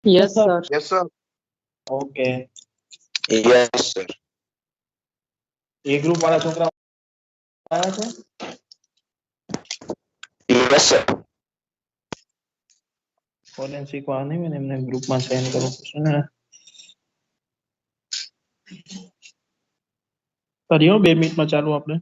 Yes, sir. Yes, sir. Okay. Yes, sir. એ group વાળા છોકરા આવ્યા છે? Yes, sir. કોલેજ શીખવા નહીં હોય ને એમને ગ્રુપમાં સેન્ડ કરવું પડશે ને. કરીએ 2 મિનિટમાં ચાલુ આપણે.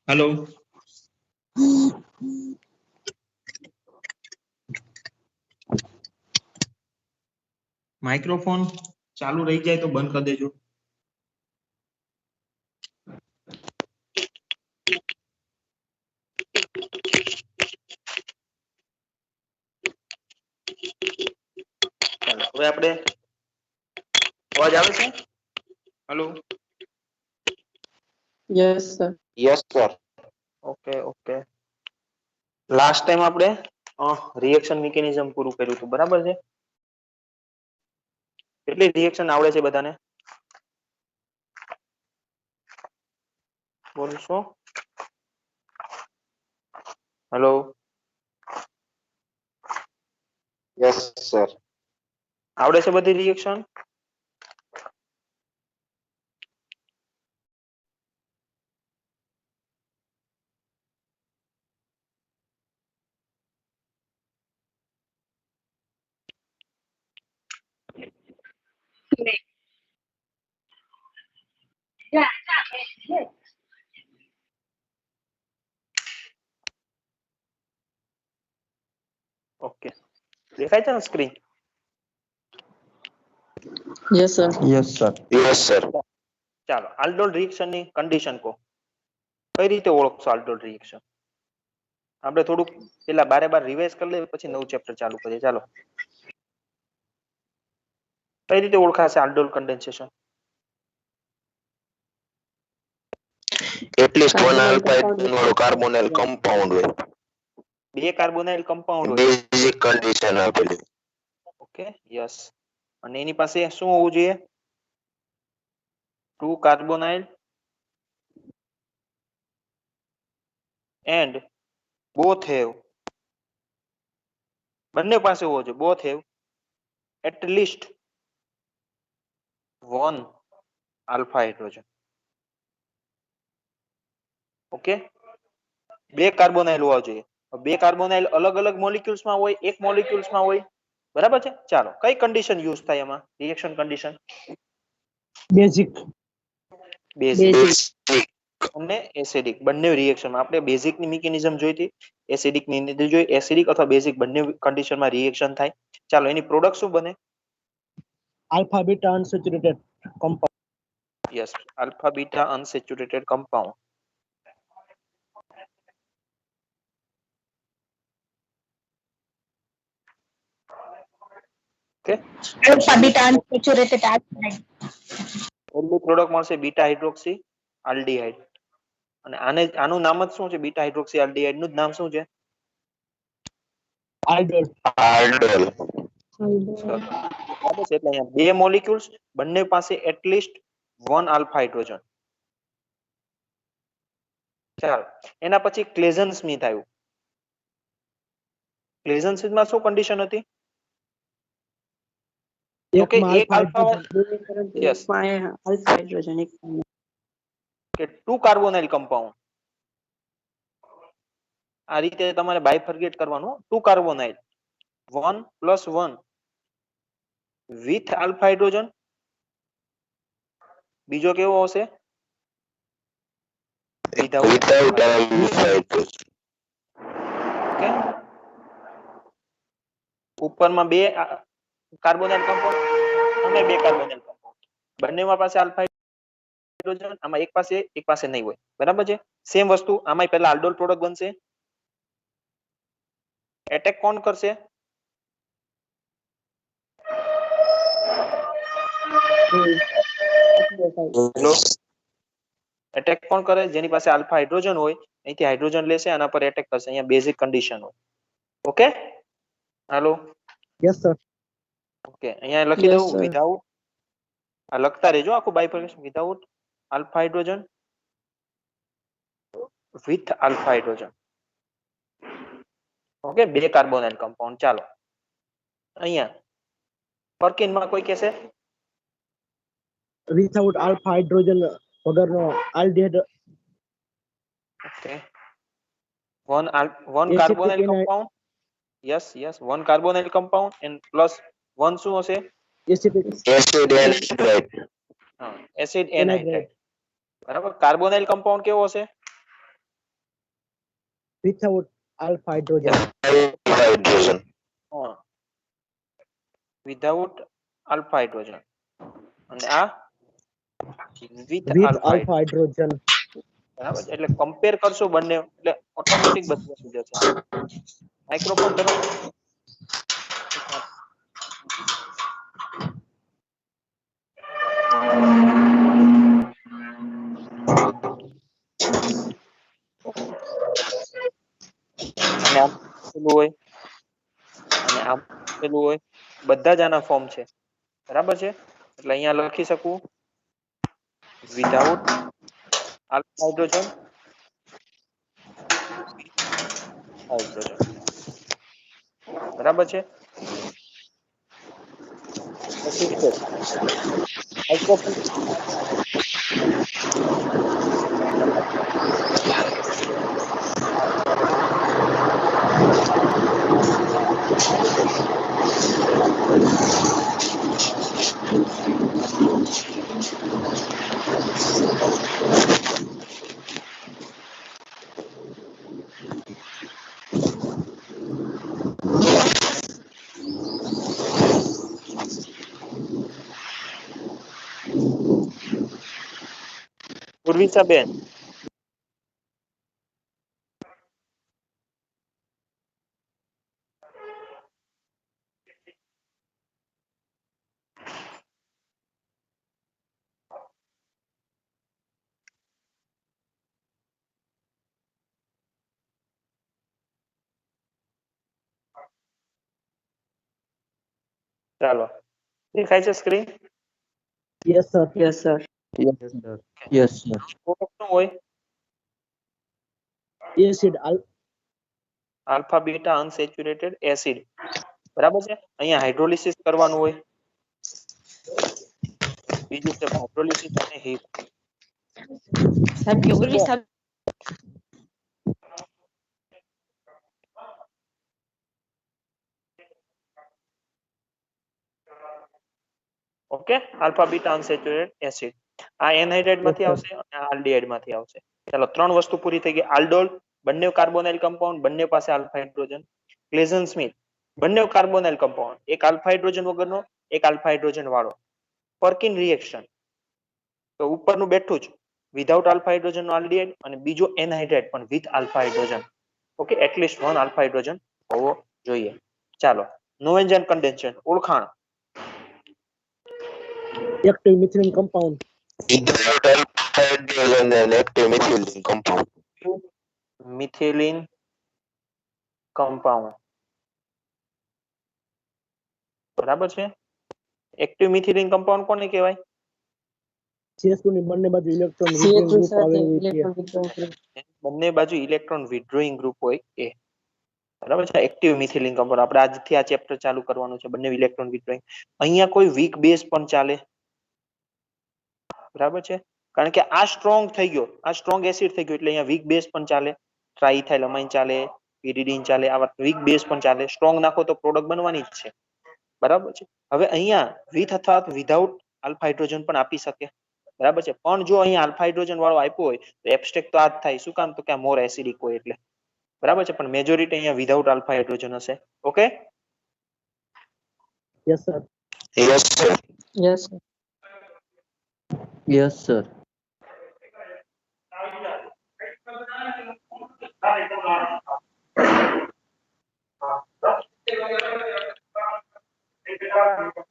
હેલો. માઇક્રોફોન ચાલુ રહી જાય તો બંધ કરી દેજો. હવે આપણે અવાજ આવે છે? Hello. Yes, sir. Yes, sir. Okay okay. Last time આપણે રિએક્શન મિકેનિઝમ પૂરું કર્યું હતું, બરાબર છે? કેટલી રિએક્શન આવડે છે બધાને? બોલશો? હેલો. Yes, sir. આવડે છે બધી રિએક્શન? ઓકે. દેખાય છે ને screen? Yes, sir. Yes sir. Yes, sir. ચાલો, આલ્ડોલ રિએક્શન ની કન્ડિશન કહો. કઈ રીતે ઓળખશો આલ્ડોલ રિએક્શન? આપણે થોડુંક પેલા બારે રિવાઇઝ કરી લઈએ, પછી નવું ચેપ્ટર ચાલુ કરીએ. ચાલો. કઈ રીતે ઓળખાશે aldol condensation? At least one alpha ethanol carbonyl compound હોય. બે કાર્બોનાઇલ કમ્પાઉન્ડ હોય. Basic condition આપેલી. Okay, yes. અને એની પાસે શું હોવું જોઈએ? 2 કાર્બોનાઇલ એન્ડ બોથ હેવ, બંને પાસે હોવો જોઈએ. Both have at least 1 alpha hydrogen. Okay, 2 carbonyl હોવા જોઈએ. 2 કાર્બોનાઇલ અલગ અલગ મોલિક્યુલ્સમાં હોય, એક મોલિક્યુલ્સમાં હોય, બરાબર છે? ચાલો, કઈ કન્ડિશન યુઝ થાય એમાં? Reaction condition Basic. Basic. અને એસિડિક બંને રિએક્શનમાં. આપણે બેઝિક ની મિકેનિઝમ જોઈ હતી, એસિડિક ની નથી જોઈ. એસિડિક અથવા બેઝિક બંને કન્ડિશનમાં રિએક્શન થાય. ચાલો, એની પ્રોડક્ટ શું બને? Alpha beta unsaturated compound. Yes, alpha beta unsaturated compound. Okay, alpha beta unsaturated aldehyde. પહેલી પ્રોડક્ટ મળશે બીટા હાઇડ્રોક્સી આલ્ડીહાઇડ. અને આનું નામ જ શું છે? બીટા હાઇડ્રોક્સી આલ્ડીહાઇડ નું નામ શું છે? Aldol. Aldol. બરાબર છે. એટલે અહીંયા બે મોલિક્યુલ્સ, બંને પાસે એટલીસ્ટ 1 આલ્ફા હાઇડ્રોજન. ચાલો એના પછી ક્લેઝન સ્મિથ આવ્યું. ક્લેઝન સ્મિથમાં શું કન્ડિશન હતી? તો કે એકમાં એક alpha alpha yes alpha hydrogen કે 2 કાર્બોનાઇલ કમ્પાઉન્ડ. આ રીતે તમારે બાયફર્ગેટ કરવાનું. 2 કાર્બોનાઇલ 1 + 1 વિથ આલ્ફા હાઇડ્રોજન. બીજો કેવો હશે? Without. Without alpha hydrogen. Okay, ઉપરમાં 2 કાર્બોનાઇલ કમ્પાઉન્ડ અને 2 કાર્બોનાઇલ કમ્પાઉન્ડ. બંનેમાં પાસે આલ્ફા હાઇડ્રોજન, આમાં એક પાસે નહીં હોય. બરાબર છે. સેમ વસ્તુ આમાં પહેલા આલ્ડોલ પ્રોડક્ટ બનશે. એટેક કોણ કરશે? હેલો, એટેક કોણ કરે? જેની પાસે આલ્ફા હાઇડ્રોજન હોય અહીંથી હાઇડ્રોજન લેશે, આના પર એટેક કરશે. અહીંયા બેઝિક કન્ડિશન હોય. Okay, hello. Yes sir okay, અહીંયા લખી દઉં વિધાઉટ. આ લખતા રહેજો આખું bifurcation. Without alpha hydrogen with alpha hydrogen. Okay, 2 carbonyl compound. ચાલો અહીંયા પરકિનમાં કોઈ કહેશે વિથઆઉટ આલ્ફા હાઇડ્રોજન વગરનો aldehyde okay 1 carbonyl compound. Yes 1 carbonyl compound and plus 1 શું હશે? Acidic Acid anhydride. હા, એસિડ એનહાઇડ્રાઇડ. બરાબર. કાર્બોનાઇલ કમ્પાઉન્ડ કેવો હશે? Without alpha hydrogen Alpha hydrogen. હા, વિધાઉટ આલ્ફા હાઇડ્રોજન. અને આ with with alpha. Alpha hydrogen બરાબર છે. એટલે કમ્પેર કરશો બંને એટલે ઓટોમેટિક બધું થઈ જશે. માઇક્રોફોન ધરો. અને આમ પેલું હોય અને આમ પેલું હોય, બધા જ આના ફોર્મ છે. બરાબર છે. એટલે અહીંયા લખી શકું વિધાઉટ આલ્ફા હાઇડ્રોજન હાઇડ્રોજન. બરાબર છે. પછી છે માઇક્રોફોન. ઉર્વિસાબેન, ચાલો દેખાય છે screen? Yes sir Yes, sir. શું હોય? Acid alpha beta unsaturated acid. બરાબર છે. અહીંયા હાઇડ્રોલિસિસ કરવાનું હોય. બીજું છે હાઇડ્રોલિસિસ અને હીટ. સાહેબ ઉર્વી સાહેબ okay, alpha beta unsaturated acid. આ એનહાઇડ્રાઇડ માંથી આવશે અને આ આલ્ડીહાઇડ માંથી આવશે. ચાલો 3 વસ્તુ પૂરી થઈ ગઈ. આલ્ડોલ બંને કાર્બોનાઇલ કમ્પાઉન્ડ, બંને પાસે આલ્ફા હાઇડ્રોજન. ક્લેઝન સ્મિથ બંને કાર્બોનાઇલ કમ્પાઉન્ડ, એક આલ્ફા હાઇડ્રોજન વગરનો, એક આલ્ફા હાઇડ્રોજન વાળો. પર્કિન રિએક્શન તો ઉપરનું બેઠું જ વિધાઉટ આલ્ફા હાઇડ્રોજન નો આલ્ડીહાઇડ અને બીજો એનહાઇડ્રાઇડ પણ with alpha hydrogen. Okay, at least 1 alpha hydrogen હોવો જોઈએ. ચાલો નોવેન્જન કન્ડેન્સેશન ઓળખાણ. Active methylene compound Without alpha hydrogen and active methylene compound. Methylene compound. બરાબર છે. એક્ટિવ મિથિલિન કમ્પાઉન્ડ કોને કહેવાય? CH2 ની બંને બાજુ ઇલેક્ટ્રોન CO2 ગ્રુપ સાથે આવેલું છે. ઇલેક્ટ્રોન બંને બાજુ ઇલેક્ટ્રોન વિથડ્રોઈંગ ગ્રુપ હોય એ, બરાબર છે. એક્ટિવ મિથિલિન કમ્પાઉન્ડ આપણે આજથી આ ચેપ્ટર ચાલુ કરવાનું છે, બંને ઇલેક્ટ્રોન વિથડ્રોઈંગ. અહીંયા કોઈ વીક બેઝ પણ ચાલે, બરાબર છે, કારણ કે આ સ્ટ્રોંગ થઈ ગયો, આ સ્ટ્રોંગ એસિડ થઈ ગયો એટલે અહીંયા વીક બેઝ પણ ચાલે, ટ્રાઇથાઇલમાઇન ચાલે, pyridine ચાલે, આવા વીક બેઝ પણ ચાલે. સ્ટ્રોંગ નાખો તો પ્રોડક્ટ બનવાની જ છે, બરાબર છે. હવે અહીંયા વિથ અથવા વિધાઉટ આલ્ફા હાઇડ્રોજન પણ આપી શકે, બરાબર છે. પણ જો અહીંયા આલ્ફા હાઇડ્રોજન વાળો આપ્યો હોય તો એબ્સ્ટ્રેક્ટ તો આ જ થાય. શું કામ? તો કે આ મોર એસિડિક હોય એટલે, બરાબર છે. પણ મેજોરિટી અહીંયા વિધાઉટ આલ્ફા હાઇડ્રોજન હશે. Okay, Yes, sir. Yes, sir. Yes, sir. Yes, sir.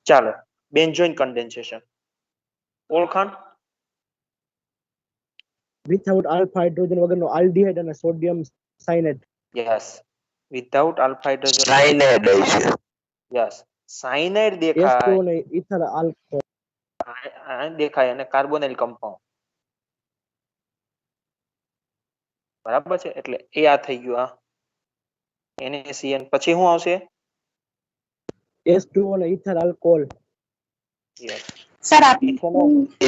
ચાલો, બેન્ઝોઇન કન્ડેન્સેશન ઓળખાણ. Without alpha hydrogen વગરનો aldehyde અને sodium cyanide. Yes, without alpha hydrogen. Cyanide છે. યસ, સાયનાઇડ H2O દેખાય, અને ethyl alcohol. દેખાય અને કાર્બોનિલ કમ્પાઉન્ડ, બરાબર છે. એટલે એ આ થઈ ગયું, આ NaCN. પછી શું આવશે? H2O અને ethyl alcohol. યસ, સર આપ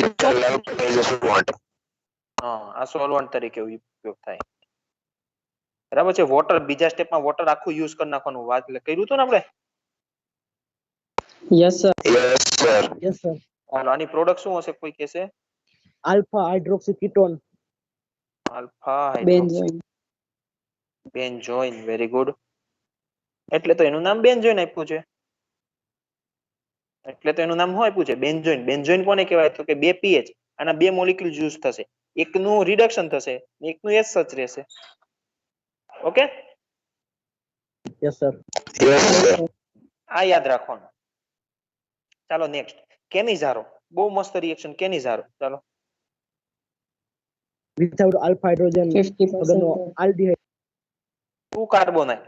Ethyl alcohol is what? હા, આ સોલ્વન્ટ તરીકે ઉપયોગ થાય, બરાબર છે. વોટર બીજા સ્ટેપમાં વોટર આખું યુઝ કરી નાખવાનું, વાત એટલે કર્યું હતું ને આપણે. Yes, sir. Yes, sir. Yes, sir. હાલો, આની પ્રોડક્ટ શું હશે? કોઈ કહેશે? Alpha hydroxy ketone. Alpha Benzoin. Benzoin. Very good. એટલે તો એનું નામ બેન્ઝોઇન આપ્યું છે, એટલે તો એનું નામ શું આપ્યું છે? બેન્ઝોઇન. બેન્ઝોઇન કોને કહેવાય? તો કે બે પીએચ, આના બે મોલિક્યુલ યુઝ થશે, એકનું રિડક્શન થશે, એકનું એસ સચ રહેશે. Okay, Yes, sir. Yes, sir. આ યાદ રાખવાનું. ચાલો નેક્સ્ટ, કેનિઝારો. બહુ મસ્ત રિએક્શન કેનિઝારો. ચાલો, Without alpha hydrogen 50%. વગરનો aldehyde. 2 કાર્બોનાઇલ.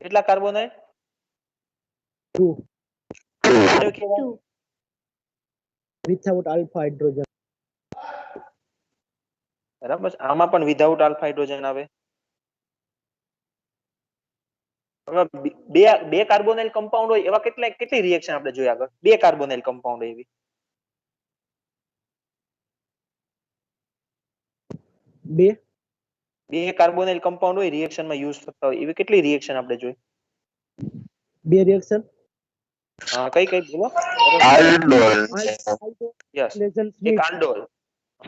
કેટલા કાર્બોનાઇલ? 2. Two. Without alpha hydrogen. બરાબર છે. આમાં પણ વિધાઉટ આલ્ફા હાઇડ્રોજન આવે. હવે બે કાર્બોનાઇલ કમ્પાઉન્ડ હોય એવા કેટલી રિએક્શન આપણે જોઈ આગળ? બે કાર્બોનાઇલ કમ્પાઉન્ડ એવી બે કાર્બોનાઇલ કમ્પાઉન્ડ હોય રિએક્શનમાં યુઝ થતા હોય એવી કેટલી રિએક્શન આપણે જોઈ? બે reaction. હા, કઈ કઈ બોલો? Aldol. યસ, Claisen એક Smith. આલ્ડોલ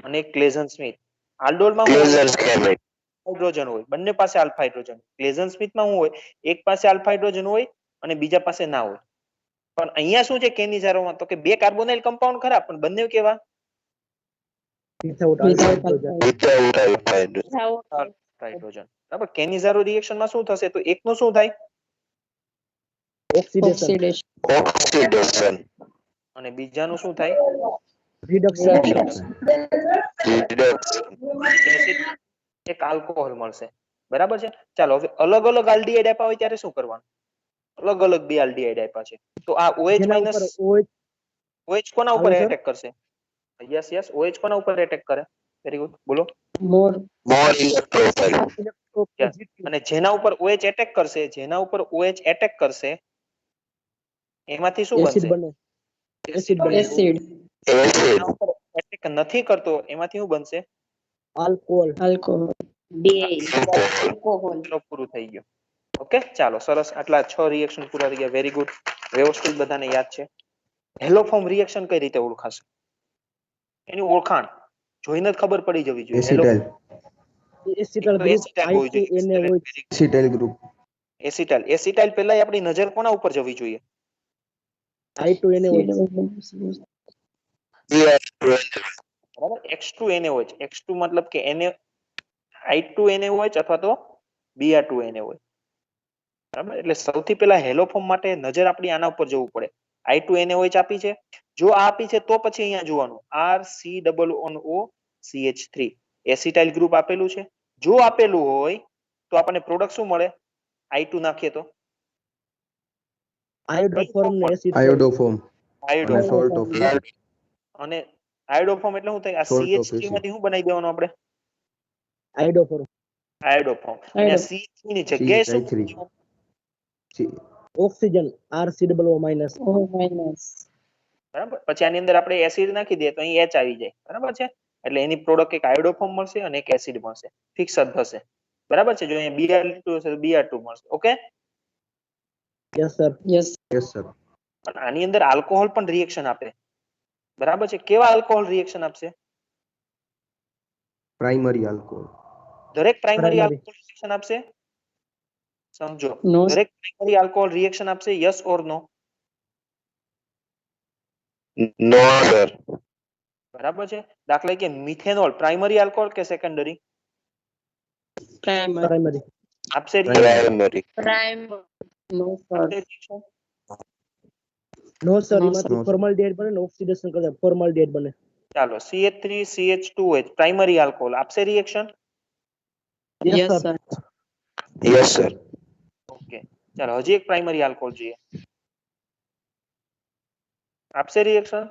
અને એક ક્લેઝન સ્મિથ. આલ્ડોલમાં Claisen chemate. હાઇડ્રોજન હોય, બંને પાસે આલ્ફા હાઇડ્રોજન. ક્લેઝન સ્મિથમાં શું હોય? એક પાસે આલ્ફા હાઇડ્રોજન હોય અને બીજા પાસે ના હોય. પણ અહીંયા શું છે કેનિઝારોમાં? તો કે બે કાર્બોનાઇલ કમ્પાઉન્ડ ખરા, પણ બંને કેવા? Without alpha hydrogen. Without alpha hydrogen. Hydrogen. બરાબર. કેનિઝારો રિએક્શનમાં શું થશે? તો એકનું શું થાય Oxidation. Oxidation. Oxidation. અને બીજાનું શું થાય? Reduction. Reduction. એસિડ, એક આલ્કોહોલ મળશે, બરાબર છે. ચાલો, હવે અલગ અલગ આલ્ડીહાઇડ આપ્યા હોય ત્યારે શું કરવાનું? અલગ અલગ બે આલ્ડીહાઇડ આપ્યા છે તો આ OH જેના માઇનસ ઉપર OH OH કોના ઉપર આવે સર? એટેક કરશે? યસ યસ, OH કોના ઉપર એટેક કરે? વેરી ગુડ, બોલો. More. More electrophile. electropositive. અને જેના ઉપર OH એટેક કરશે, જેના ઉપર OH એટેક કરશે એમાંથી શું Acid બનશે? બને. Acid બને. Acid. Acid. જેના ઉપર એટેક નથી કરતો એમાંથી શું બનશે? Alcohol. Alcohol. ચલો, પૂરું થઈ ગયું. ઓકે, ચાલો, સરસ. આટલા 6 રિએક્શન પૂરા થઈ ગયા. Very good. વ્યવસ્થિત બધાને યાદ છે. હેલોફોર્મ રિએક્શન કઈ રીતે ઓળખાશે? એની ઓળખાણ જોઈને જ ખબર પડી જવી જોઈએ. Acetyl. Acetyl તો group એસિટાઇલ હોવું જોઈએ. I2NaOH. Acetyl group. Acetyl. Acetyl પહેલા આપણી નજર કોના ઉપર જવી જોઈએ? I2NaOH. બરાબર. X2NaOH. X2 મતલબ કે I2NaOH અથવા તો Br2NaOH. બરાબર. એટલે સૌથી પહેલા હેલોફોર્મ માટે નજર આપણી આના ઉપર જવું પડે. I2NaOH આપી છે, જો આ આપી છે તો પછી અહીંયા જોવાનું RCOOCH3 એસિટાઇલ ગ્રુપ આપેલું છે. જો આપેલું હોય તો આપણને પ્રોડક્ટ શું મળે? I2 નાખીએ તો Iodoform ને acid. Iodoform. આયોડો અને salt of. અને આયોડોફોર્મ એટલે શું થાય? આ Salt of CH3 acid. માંથી શું બનાવી દેવાનું આપણે? આયોડોફોર્મ આયોડોફોર્મ. અને CH3 ની જગ્યાએ શું CH3. મૂકવાનું? Oxygen RCOO minus. બરાબર. પછી આની અંદર આપણે એસિડ નાખી દઈએ તો અહીં H આવી જાય. બરાબર છે? એટલે એની પ્રોડક્ટ એક આયોડોફોર્મ મળશે અને એક એસિડ મળશે. ફિક્સ જ થશે. બરાબર છે? જો અહીંયા Br2 હશે તો Br2 મળશે. Okay? Yes sir. Yes, sir. પણ આની અંદર આલ્કોહોલ પણ રિએક્શન આપે. બરાબર છે? કેવા આલ્કોહોલ રિએક્શન આપશે? Primary alcohol. દરેક પ્રાઇમરી Primary. આલ્કોહોલ રિએક્શન આપશે? સમજો. No. દરેક પ્રાઇમરી આલ્કોહોલ રિએક્શન આપશે? Yes or no? No, sir. બરાબર છે? દાખલા કે મિથેનોલ પ્રાઇમરી આલ્કોહોલ કે સેકન્ડરી? પ્રાઇમરી. આપશે reaction? Primary. No, આપશે reaction? નો સર, No, એમાંથી sir. ફોર્માલ્ડિહાઇડ બને ને ઓક્સિડેશન કરે ફોર્માલ્ડિહાઇડ બને. ચાલો CH3 CH2H પ્રાઇમરી આલ્કોહોલ આપશે reaction? Yes sir. Yes, sir. Okay. ચાલો હજી એક પ્રાઇમરી આલ્કોહોલ જોઈએ. આપશે રિએક્શન?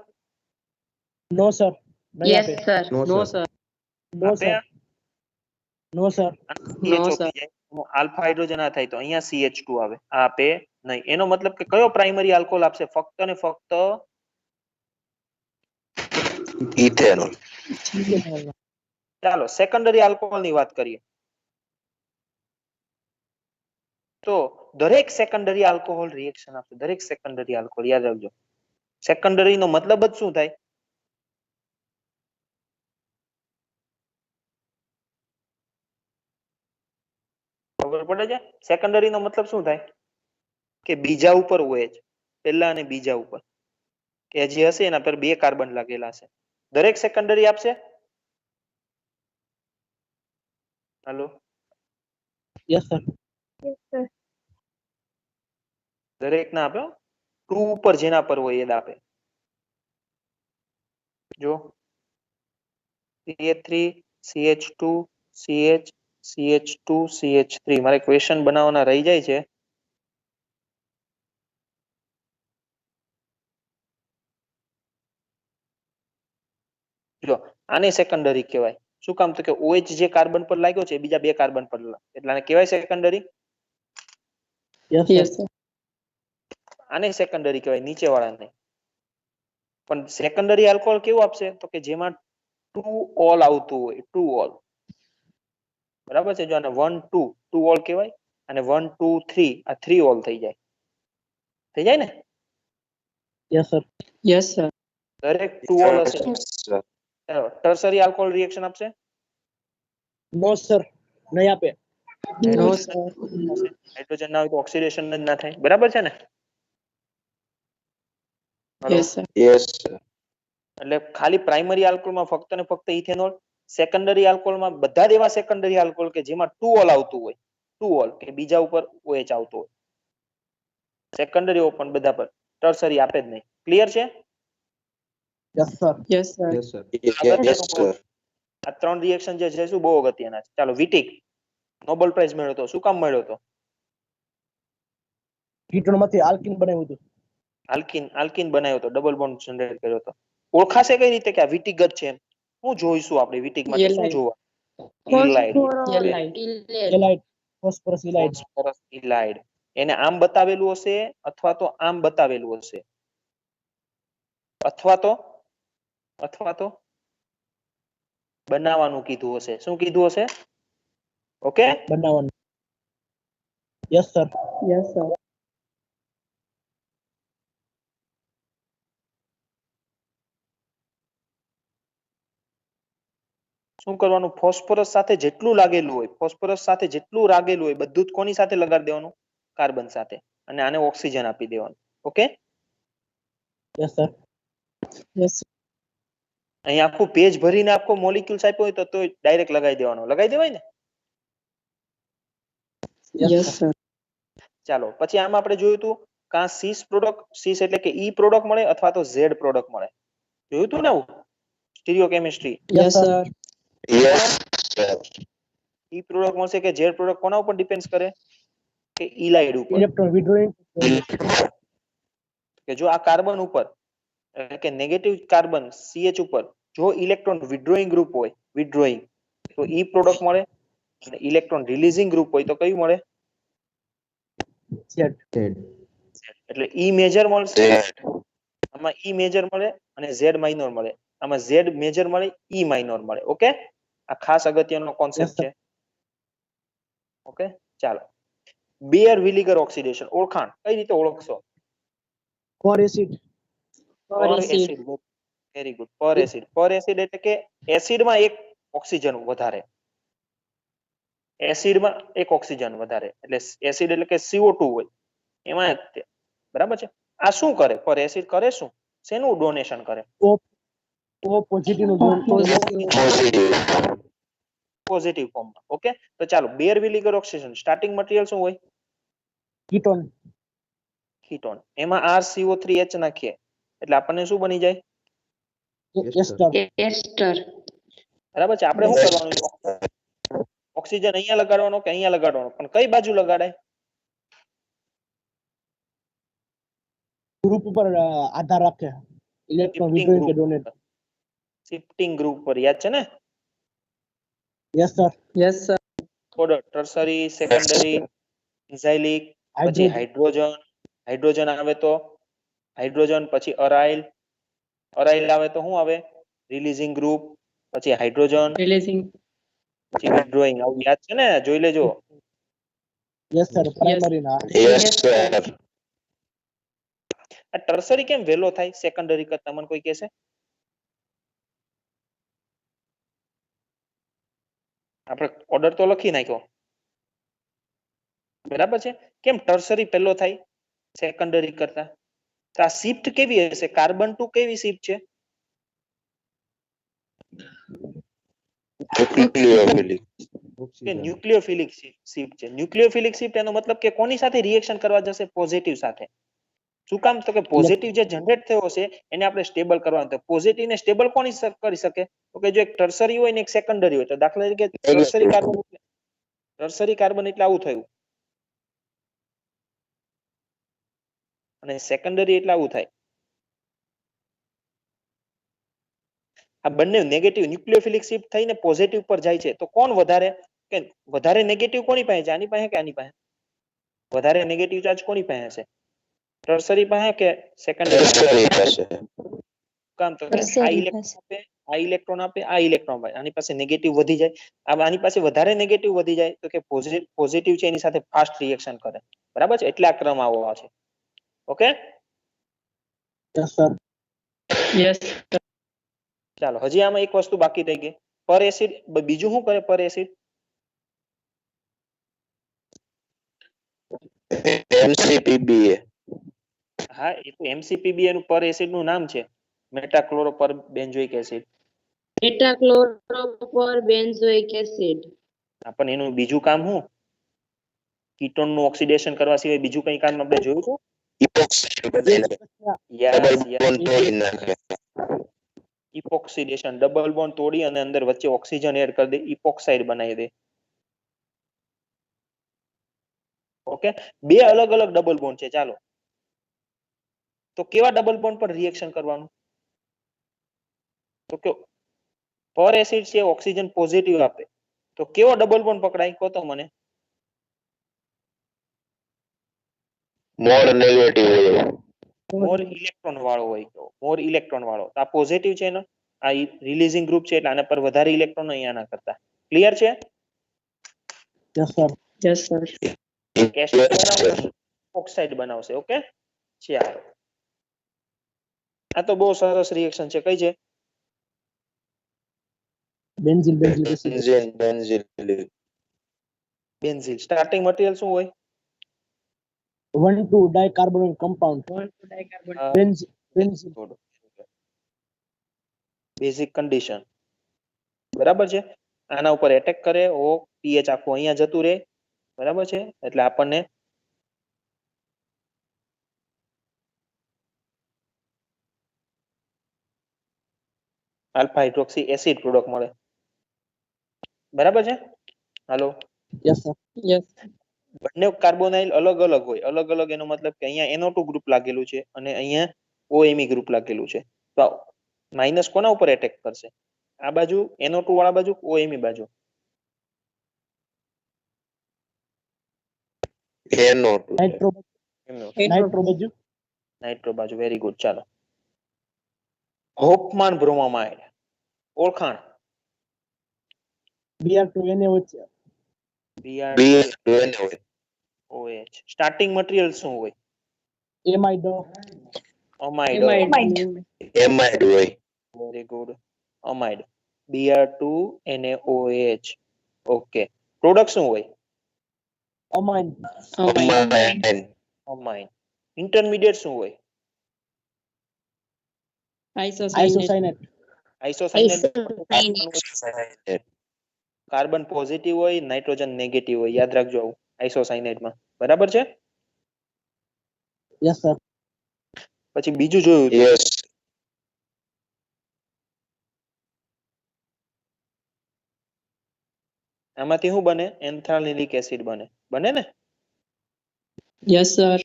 નો સર. નહીં આપે. No, sir. નો આપે? સર. નો સર. CHO થઈ જાય. આલ્ફા હાઇડ્રોજન આ થાય તો અહીંયા CH2 આવે. આ આપે નહીં. એનો મતલબ કે કયો પ્રાઇમરી આલ્કોહોલ આપશે? ફક્ત ને ફક્ત Ethanol. ચાલો સેકન્ડરી આલ્કોહોલ ની વાત કરીએ. તો દરેક સેકન્ડરી આલ્કોહોલ રિએક્શન આપશે. દરેક સેકન્ડરી આલ્કોહોલ યાદ રાખજો. સેકન્ડરી નો મતલબ જ શું થાય? ખબર પડે છે? સેકન્ડરી નો મતલબ શું થાય? કે બીજા ઉપર હોય જ. પહેલા અને બીજા ઉપર કે જે હશે એના પર બે કાર્બન લાગેલા હશે. દરેક સેકન્ડરી આપશે? હાલો, યસ સર. દરેક ના આપે. 2 ઉપર જેના પર હોય એ જ આપે. જો CH3 CH2 CH CH2 CH3 મારે ક્વેશ્ચન બનાવવાના રહી જાય છે. જો આને સેકન્ડરી કહેવાય. શું કામ? તો કે OH જે કાર્બન પર લાગ્યો છે એ બીજા બે કાર્બન પર એટલે આને કહેવાય સેકન્ડરી. Yes sir. આને સેકન્ડરી કહેવાય, નીચે વાળાને. પણ સેકન્ડરી આલ્કોહોલ કેવું આપશે? તો કે જેમાં 2 ઓલ આવતું હોય. 2 ઓલ. બરાબર છે? જો આને 1 2 2 ઓલ કહેવાય અને 1 2 3 આ 3 ઓલ થઈ જાય. થઈ જાય ને? Yes sir. દરેક 2 ઓલ હશે. Yes, sir. Tertiary alcohol reaction આપશે? નો સર. નહીં આપે. હાઇડ્રોજન ના હોય તો ઓક્સિડેશન જ ના થાય. બરાબર છે ને? Hello? Yes, sir. એટલે ખાલી પ્રાઇમરી આલ્કોહોલમાં ફક્ત ને ફક્ત ઇથેનોલ. સેકન્ડરી આલ્કોહોલમાં બધા જ એવા સેકન્ડરી આલ્કોહોલ કે જેમાં 2 ઓલ આવતું હોય. 2 ઓલ કે બીજા ઉપર OH આવતો હોય. સેકન્ડરી ઓપન બધા પર. ટર્સરી આપે જ નહીં. ક્લિયર છે? Yes sir. Yes, sir. Yes, sir. આ ત્રણ રિએક્શન જે છે શું બહુ અગત્યના છે. ચાલો વિટિક નોબેલ પ્રાઇઝ મેળવ્યો હતો. શું કામ મળ્યો હતો? કીટોનમાંથી આલ્કીન બનાવ્યું હતું. આલ્કીન બનાવ્યો હતો. ડબલ બોન્ડ જનરેટ કર્યો હતો. ઓળખાશે કઈ રીતે કે આ વિટિક જ છે? શું જોઈશું આપણે વિટિક માટે? શું જોવા? Alight phosphorus elite. ફોસ્ફરસ ઇલાઇડ. એને આમ બતાવેલું હશે અથવા તો આમ બતાવેલું હશે અથવા તો બનાવવાનું કીધું હશે. શું કીધું હશે? ઓકે, બનાવવાનું. Yes sir. શું કરવાનું? ફોસ્ફરસ સાથે જેટલું લાગેલું હોય, ફોસ્ફરસ સાથે જેટલું લાગેલું હોય બધું જ કોની સાથે લગાડી દેવાનું? કાર્બન સાથે. અને આને ઓક્સિજન આપી દેવાનું. Okay, yes sir. અહીં આખું પેજ ભરીને આખો મોલિક્યુલ્સ આપ્યો હોય તો ડાયરેક્ટ લગાવી દેવાનો. લગાવી દેવાય ને? Yes sir. ચાલો પછી આમાં આપણે જોયું હતું કાં સીસ પ્રોડક્ટ, સીસ એટલે કે ઈ પ્રોડક્ટ મળે અથવા તો ઝેડ પ્રોડક્ટ મળે. જોયું હતું ને આવું stereochemistry? Yes sir. Yes, sir. E product મળશે કે ઝેડ પ્રોડક્ટ કોના ઉપર ડિપેન્ડ કરે? કે ઇલાઇડ ઉપર. Electron withdrawing. કે જો આ કાર્બન ઉપર એટલે કે નેગેટિવ કાર્બન CH ઉપર જો ઇલેક્ટ્રોન વિડ્રોઈંગ ગ્રુપ હોય વિડ્રોઈંગ તો ઈ પ્રોડક્ટ મળે અને ઇલેક્ટ્રોન રિલીઝિંગ ગ્રુપ હોય તો કયું મળે Z. Z. એટલે ઈ મેજર મળશે Z. આમાં ઈ મેજર મળે અને ઝેડ માઇનોર મળે આમાં ઝેડ મેજર મળે ઈ માઇનોર મળે ઓકે આ ખાસ અગત્યનો કોન્સેપ્ટ Yes, છે ઓકે ચાલો બેર વિલીગર ઓક્સિડેશન ઓળખાણ કઈ રીતે ઓળખશો For acid. For acid. Very good પર એસિડ એટલે કે એસિડમાં એક ઓક્સિજન વધારે એસિડમાં એક ઓક્સિજન વધારે એટલે એસિડ એટલે કે CO2 હોય એમાં તે બરાબર છે આ શું કરે પર એસિડ કરે શું શેનું ડોનેશન કરે O positive નું donation. Positive. પોઝિટિવ ફોર્મમાં ઓકે તો ચાલો બેર વિલીગર ઓક્સિડેશન સ્ટાર્ટિંગ મટીરીયલ શું હોય Ketone. કીટોન એમાં RCO3H નાખીએ એટલે આપણને શું બની જાય Ester. Ester. બરાબર છે આપણે શું કરવાનું છે ઓક્સિજન અહીંયા લગાડવાનો કે અહીંયા લગાડવાનો પણ કઈ બાજુ લગાડાય ગ્રુપ ઉપર આધાર રાખે ઇલેક્ટ્રોન Shifting વિડ્રોઈંગ કે group. ડોનેટ. શિફ્ટિંગ ગ્રુપ પર યાદ છે ને yes sir. Yes, sir. Order tertiary secondary ઇન્ઝાઇલિક પછી હાઇડ્રોજન. હાઇડ્રોજન આવે તો હાઇડ્રોજન પછી અરાઇલ આવે તો શું આવે રિલીઝિંગ ગ્રુપ પછી હાઇડ્રોજન Releasing. પછી વિડ્રોઈંગ આવું યાદ છે ને જોઈ લેજો યસ સર. પ્રાઇમરી ના. Yes, sir. આ ટર્સરી કેમ વેલો થાય સેકન્ડરી કરતા મને કોઈ કહેશે આપણે ઓર્ડર તો લખી નાખ્યો બરાબર છે કેમ ટર્સરી પહેલો થાય સેકન્ડરી કરતા તો આ શિફ્ટ કેવી હશે કાર્બન ટુ કેવી શિફ્ટ છે Nucleophilic. કે Oxygen. ન્યુક્લિયોફિલિક શિફ્ટ છે ન્યુક્લિયોફિલિક શિફ્ટ એનો મતલબ કે કોની સાથે રિએક્શન કરવા જશે પોઝિટિવ સાથે શું કામ તો કે પોઝિટિવ જે જનરેટ થયો છે એને આપણે સ્ટેબલ કરવાનું તો પોઝિટિવ ને સ્ટેબલ કોની કરી શકે તો કે જો એક ટર્સરી હોય ને એક સેકન્ડરી હોય તો દાખલા તરીકે ટર્સરી કાર્બન એટલે આવું થયું અને સેકન્ડરી એટલે આવું થાય આ બંને નેગેટિવ ન્યુક્લિયોફિલિક શિફ્ટ થઈને પોઝિટિવ પર જાય છે તો કોણ વધારે કે વધારે નેગેટિવ કોની પાસે છે આની પાસે કે આની પાસે વધારે નેગેટિવ ચાર્જ કોની પાસે છે ટર્સરી પાસે કે સેકન્ડરી Tertiary પાસે. કામ તો કે Tertiary આ ઇલેક્ટ્રોન આપે આ ઇલેક્ટ્રોન આપે આ ઇલેક્ટ્રોન આપે આની પાસે નેગેટિવ વધી જાય આની પાસે વધારે નેગેટિવ વધી જાય તો કે પોઝિટિવ છે એની સાથે ફાસ્ટ રિએક્શન કરે બરાબર છે એટલે આ ક્રમ આવો છે ઓકે યસ સર. Yes. ચાલો હજી આમાં એક વસ્તુ બાકી થઈ ગઈ પર એસિડ બીજું શું કરે પર એસિડ MCPBA. હા એ તો MCPB એનું પર એસિડ નું નામ છે મેટાક્લોરો પર બેન્ઝોઇક એસિડ Metachlorobenzoic acid. પણ એનું બીજું કામ શું કીટોન નું ઓક્સિડેશન કરવા સિવાય બીજું કઈ કામ આપણે જોયું હતું Epoxy બનાવી નાખે. Double bond તોડી નાખે. ઇપોક્સિડેશન ડબલ બોન્ડ તોડી અને અંદર વચ્ચે ઓક્સિજન એડ કરી દે ઇપોક્સાઇડ બનાવી દે ઓકે બે અલગ અલગ ડબલ બોન્ડ છે ચાલો તો કેવા ડબલ બોન્ડ પર રિએક્શન કરવાનું તો કે પર એસિડ છે ઓક્સિજન પોઝિટિવ આપે તો કેવો ડબલ બોન્ડ પકડાય કહો તો મને More negative હોય. મોર ઇલેક્ટ્રોન વાળો હોય તો મોર ઇલેક્ટ્રોન વાળો તો આ પોઝિટિવ છે ને આ રિલીઝિંગ ગ્રુપ છે એટલે આના પર વધારે ઇલેક્ટ્રોન અહીંયા ના કરતા ક્લિયર છે yes sir. Yes, sir. Yes, sir. Oxide બનાવશે ઓકે ચાલો આ તો બહુ સરસ રિએક્શન છે કઈ છે benzil acid. Benzene. Benzene starting material શું હોય 1,2 dicarbonyl compound. Benzil. Basic condition બરાબર છે આના ઉપર એટેક કરે ઓ પીએચ આખું અહીંયા જતું રહે બરાબર છે એટલે આપણને આલ્ફા હાઇડ્રોક્સી એસિડ પ્રોડક્ટ મળે બરાબર છે હાલો યસ સર. Yes. બંને કાર્બોનાઇલ અલગ અલગ હોય અલગ અલગ એનો મતલબ કે અહીંયા NO2 ગ્રુપ લાગેલું છે અને અહીંયા OMe ગ્રુપ લાગેલું છે તો માઇનસ કોના ઉપર એટેક કરશે? આ બાજુ NO2 વાળા બાજુ, OMe બાજુ? NO2 નાઇટ્રો નાઇટ્રો બાજુ નાઇટ્રો બાજુ. Very good. ચાલો, હોફમાન બ્રોમાઇડ ઓળખાણ? Br2NaOH BR2NaOH. સ્ટાર્ટિંગ મટીરીયલ શું હોય? Amide amide. એમાઇડ હોય. Very good. Amide. Br2NaOH. Okay. Product શું હોય? Amine amine. ઇન્ટરમીડિયેટ શું હોય? Isocyanate isocyanate. કાર્બન પોઝિટિવ હોય, નાઇટ્રોજન નેગેટિવ હોય. યાદ રાખજો આવું આઇસોસાયનેટમાં. બરાબર છે? યસ સર પછી બીજું જોયું હતું. યસ. આમાંથી શું બને? એન્થાલ્નિલિક એસિડ બને. બને ને? Yes, sir.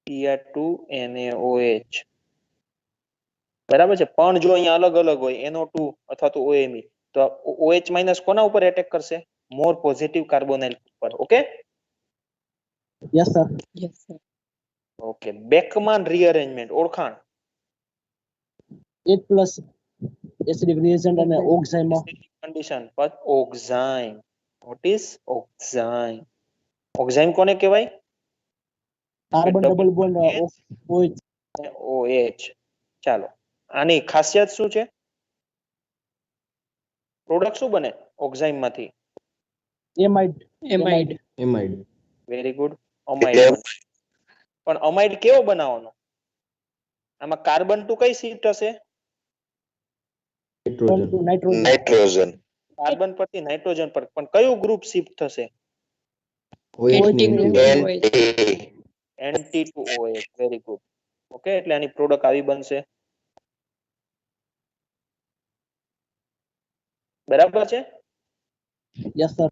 Br2NaOH. બરાબર છે. પણ જો અહીંયા અલગ અલગ હોય NO2 અથવા તો OMe, તો OH માઇનસ કોના ઉપર એટેક કરશે? મોર પોઝિટિવ કાર્બોનાઇલ ઉપર. Okay? Yes sir Yes, sir. Okay. Beckmann rearrangement ઓળખાણ? 8+ એસિડિક રિએજન્ટ અને ઓક્સાઇમ કન્ડિશન પર ઓક્ઝાઇમ. What is ઓક્ઝાઇમ? ઓક્ઝાઇમ કોને કહેવાય? Carbon double bond OH OH. ચાલો, આની ખાસિયત શું છે? પ્રોડક્ટ શું બને ઓક્ઝાઇમ માંથી? Amide Amide. Very good. Amide. પણ અમાઇડ કેવો બનાવવાનો? આમાં કાર્બન ટુ કઈ શિફ્ટ હશે? Nitrogen. Nitrogen nitrogen. કાર્બન પરથી નાઇટ્રોજન પર. પણ કયું ગ્રુપ શિફ્ટ થશે? OH negative. Nt2OH. Very good. Okay, એટલે આની પ્રોડક્ટ આવી બનશે. બરાબર છે? Yes sir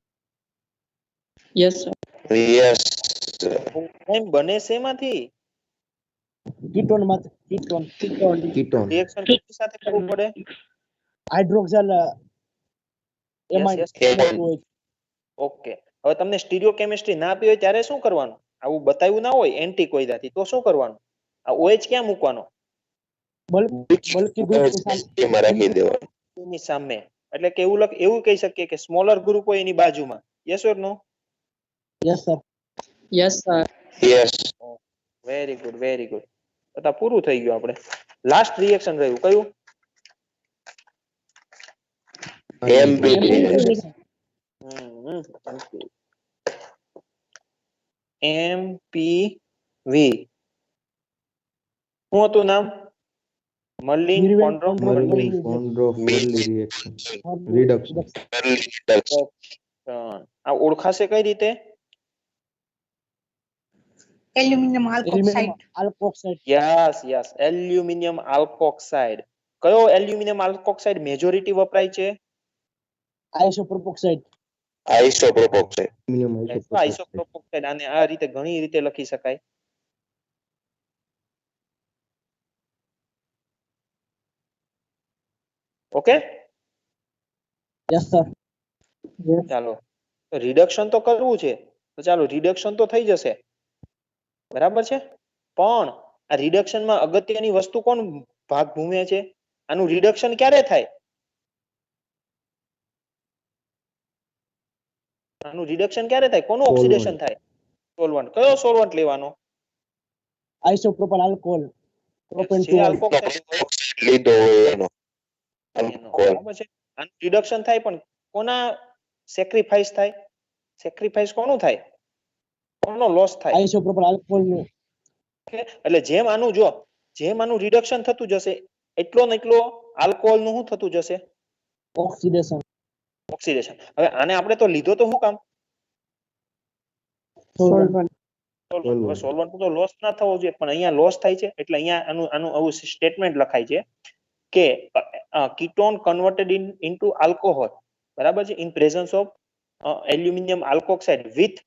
Yes, sir. Yes. Oxime બને શેમાંથી? કીટોન માંથી કીટોન Ketone. રિએક્શન કોની સાથે કરવું પડે? Hydroxyl amide Yes, OH okay. હવે તમને સ્ટીરિયો કેમિસ્ટ્રી ના આપી હોય ત્યારે શું કરવાનું? આવું બતાવ્યું ના હોય એન્ટી કોઈદાથી, તો શું કરવાનું? આ OH ક્યાં મૂકવાનો? બલ્કી ગ્રુપ એમાં રાખી દેવાનું. એની સામે. એટલે કે એવું કહી શકીએ કે સ્મોલર ગ્રુપ હોય એની બાજુમાં. Yes or no? Yes sir Yes, sir. Yes. Very good, very good. તો પૂરું થઈ ગયું. આપણે લાસ્ટ રિએક્શન રહ્યું કયું? એમબીડી. MPV. શું હતું નામ? Merlin કોન્ડ્રોફ Merlin Condorf Merlin reaction. Reduction. આ ઓળખાશે કઈ રીતે? Aluminium alkoxide. Alkoxide yes, aluminium alkoxide. કયો એલ્યુમિનિયમ આલ્કોક્સાઇડ મેજોરિટી વપરાય છે? આઇસોપ્રોપોક્સાઇડ આઇસોપ્રોપોક્સાઇડ. Aluminum isoprene. આઇસોપ્રોપોક્સાઇડ. આને આ રીતે ઘણી રીતે લખી શકાય. ઓકે, યસ સર ચાલો. રિડક્શન તો કરવું છે, તો ચાલો રિડક્શન તો થઈ જશે. બરાબર છે? પણ આ રિડક્શન માં અગત્યની વસ્તુ કોણ ભાગ ભૂમે છે? આનું રિડક્શન ક્યારે થાય? આનું રિડક્શન ક્યારે થાય? કોનું ઓક્સિડેશન થાય? સોલ્વન્ટ. કયો સોલ્વન્ટ લેવાનો? આઇસોપ્રોપાઇલ આલ્કોહોલ પ્રોપેન જે alkoxide લીધો હોય એનો. એનો. બરાબર છે? આનું રિડક્શન થાય પણ કોના સેક્રિફાઈસ થાય? સેક્રિફાઈસ કોનું થાય? કોનો લોસ થાય? આઇસોપ્રોપાઇલ આલ્કોહોલ નું Okay? એટલે જેમ આનું રિડક્શન થતું જશે એટલો ને એટલો આલ્કોહોલ નું શું થતું જશે? Oxidation oxidation. હવે આને આપણે તો લીધો તો શું કામ? સોલ્વન્ટ સોલ્વન્ટ તો લોસ ના થવો જોઈએ, પણ અહીંયા લોસ થાય છે. એટલે અહીંયા આનું આવું સ્ટેટમેન્ટ લખાય છે કે કીટોન કન્વર્ટેડ ઇનટુ આલ્કોહોલ. બરાબર છે? In presence of aluminium alkoxide with